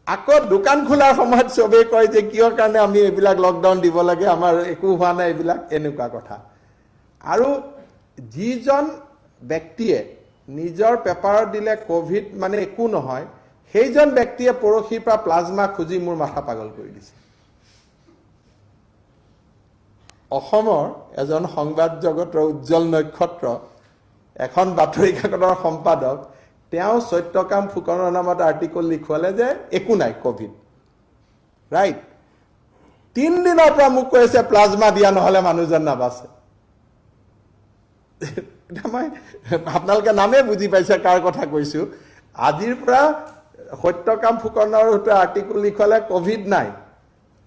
আকৌ দোকান খোলাৰ সময়ত সবে কয় যে কিয় কাৰণে আমি এইবিলাক লকডাউন দিব লাগে আমাৰ একো হোৱা নাই এইবিলাক এনেকুৱা কথা আৰু যিজন ব্যক্তিয়ে নিজৰ পেপাৰত দিলে কোভিড মানে একো নহয় সেইজন ব্যক্তিয়ে পৰখীৰ পৰা প্লাজমা খুজি মোৰ মাথা পাগল কৰি দিছে অসমৰ এজন সংবাদ জগতৰ উজ্জ্বল নক্ষত্ৰ এখন বাতৰি কাকতৰ সম্পাদক তেওঁ সত্যকাম ফুকনৰ নামত আৰ্টিকল লিখুৱালে যে একো নাই কোভিড ৰাইট 3 দিনৰ পৰা মোক কৈছে প্লাজমা দিয়া নহলে মানুহজন নাবাছে মই আপোনালোকে নামে বুজি পাইছে কাৰ কথা কৈছো আজিৰ পৰা সত্যকাম ফুকনৰ আৰ্টিকল লিখুৱালে কোভিড নাই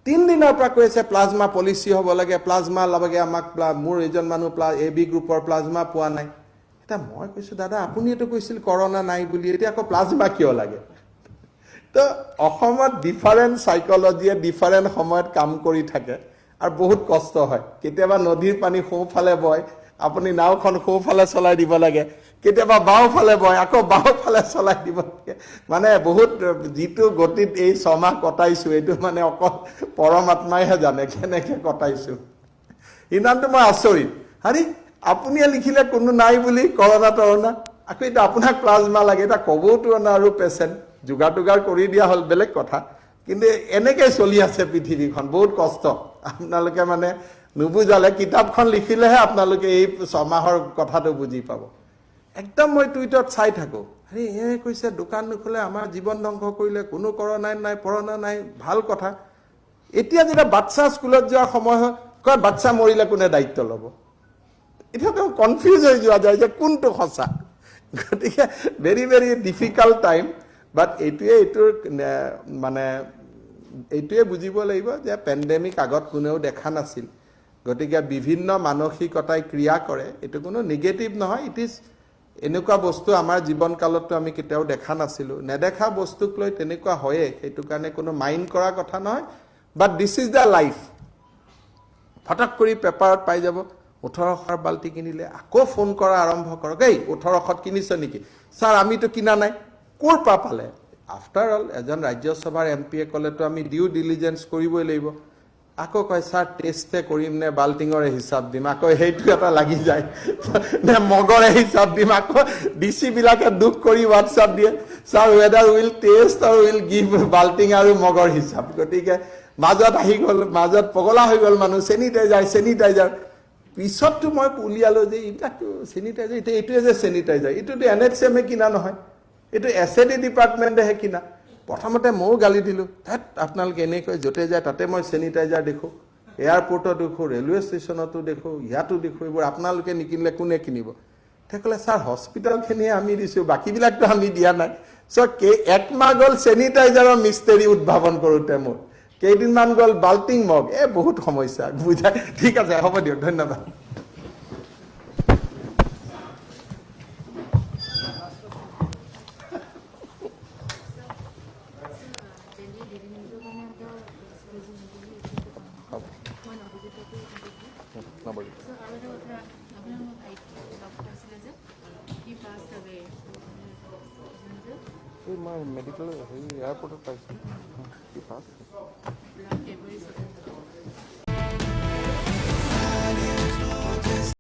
3 দিনৰ পৰা কৈছে প্লাজমা পলিসি হ'ব লাগে প্লাজমা লাগে আমাক মোৰ এজন মানুহ এবি গ্ৰুপৰ প্লাজমা পোৱা নাই এটা মই কৈছো দাদা আপুনি এটো কৈছিল কৰোনা নাই বুলি এতিয়া আকৌ প্লাজমা কিয় লাগে তো অসমত ডিফাৰেন্ট সাইকোলজিয়ে ডিফাৰেন্ট সময়ত কাম কৰি থাকে আৰু বহুত কষ্ট হয় কেতিয়াবা নদীৰ পানী সোঁফালে বয় আপুনি নাওখন সোঁফালে চলাই দিব লাগে কেতিয়াবা বাওঁফালে বয় আকৌ বাওঁফালে চলাই দিব লাগে মানে বহুত যিটো গতিত এই ছমাহ কটাইছো এইটো মানে অকল পৰমাত্মাইহে জানে কেনেকে কটাইছো ইনানটো মই আচৰিত হাৰি আপুনি লিখিলে কোনো নাই বুলি কৰোনা তৰণা আকৌ এটা আপোনাক প্লাজমা লাগে এটা কবওতো না আৰু পেশেন্ট যোগাটোগাৰ কৰি দিয়া হল বেলেগ কথা কিন্তু এনেকে চলি আছে পৃথিৱীখন বহুত কষ্ট আপোনালোকে মানে নুবুজালে কিতাপখন লিখিলেহে আপোনালোকে এই ছমাহৰ কথাটো বুজি পাব একদম মই টুইটত চাই থাকো আৰে এই কৈছে দোকান নুখলে আমাৰ জীৱন ধ্বংস কৰিলে কোনো কৰোনা নাই পৰনা নাই ভাল কথা এতিয়া যেটা বাচ্চা স্কুলত যোৱাৰ সময় হয় কয় বাচ্চা মৰিলে কোনে দায়িত্ব ল'ব এটা তো কনফিউজ হৈ যোৱা যায় যে কোনটো সঁচা গতিকে ভেৰি ভেৰি ডিফিকাল্ট টাইম বাট এইটোৰ মানে এইটোৱে বুজিব লাগিব যে পেণ্ডেমিক আগত কোনেও দেখা নাছিল গতিকে বিভিন্ন মানসিকতাই ক্ৰিয়া কৰে এটো কোনো নেগেটিভ নহয় ইট ইজ এনেকুৱা বস্তু আমাৰ জীৱন কালতটো আমি কেতিয়াও দেখা নাছিলো নেদেখা বস্তুক লৈ তেনেকুৱা হয়ে সেইটো কাৰণে কোনো মাইন্ড কৰা কথা নহয় বাট দিস ইজ দা লাইফ ফটক কৰি পেপাৰত পাই যাব 1800 বাল্টি কিনিলে আকৌ ফোন কৰা আৰম্ভ কৰক এই 1800 কিনিছ নেকি স্যাৰ আমিতো কিনা নাই কোৰ পা পালে আফটাৰ অল এজন ৰাজ্যসভাৰ এমপিয়ে কলেতো আমি ডিউ ডিলিজেন্স কৰিবই লাগিব আকৌ কয় স্যাৰ টেষ্টে কৰিম নে বাল্টিঙৰে হিচাপ দিম আকৌ হেইটো এটা লাগি যায় নে মগৰে হিচাপ দিম আকৌ ডিসি বিলাকে দুখ কৰি WhatsApp দিয়ে ছাৰ ৱেডাৰ উইল টেষ্ট আৰু উইল গিভ বাল্টিং আৰু মগৰ হিচাপ গতিকে মাজত আহি গ'ল মাজত পগলা হৈ গ'ল মানুহ চেনিটাইজাৰ পিছততো মই উলিয়ালো যে এইবিলাকতো চেনিটাইজাৰ এইটোৱে যে চেনিটাইজাৰ এইটোতো NHM কিনা নহয় এইটো SAD ডিপাৰ্টমেণ্টেহে কিনা প্ৰথমতে ময়ো গালি দিলোঁ ধেত আপোনালোকে এনেকৈ য'তে যায় তাতে মই চেনিটাইজাৰ দেখোঁ এয়াৰপৰ্টত দেখোঁ ৰেলৱে ষ্টেচনতো দেখোঁ ইয়াতো দেখোঁ এইবোৰ আপোনালোকে নিকিনিলে কোনে কিনিব তেওঁ ক'লে ছাৰ হস্পিটেলখিনিয়ে আমি দিছোঁ বাকীবিলাকতো আমি দিয়া নাই একমাহ গ'ল চেনিটাইজাৰৰ মিষ্টেৰী উদ্ভাৱন কৰোঁতে মোৰ কেইদিনমান গ'ল বাল্টিং মগ বহুত সমস্যা বুজাই ঠিক আছে হ'ব দিয়ক ধন্যবাদ মই মেডিকেল এয়াৰপৰ্টত পাইছোঁ কি পাছ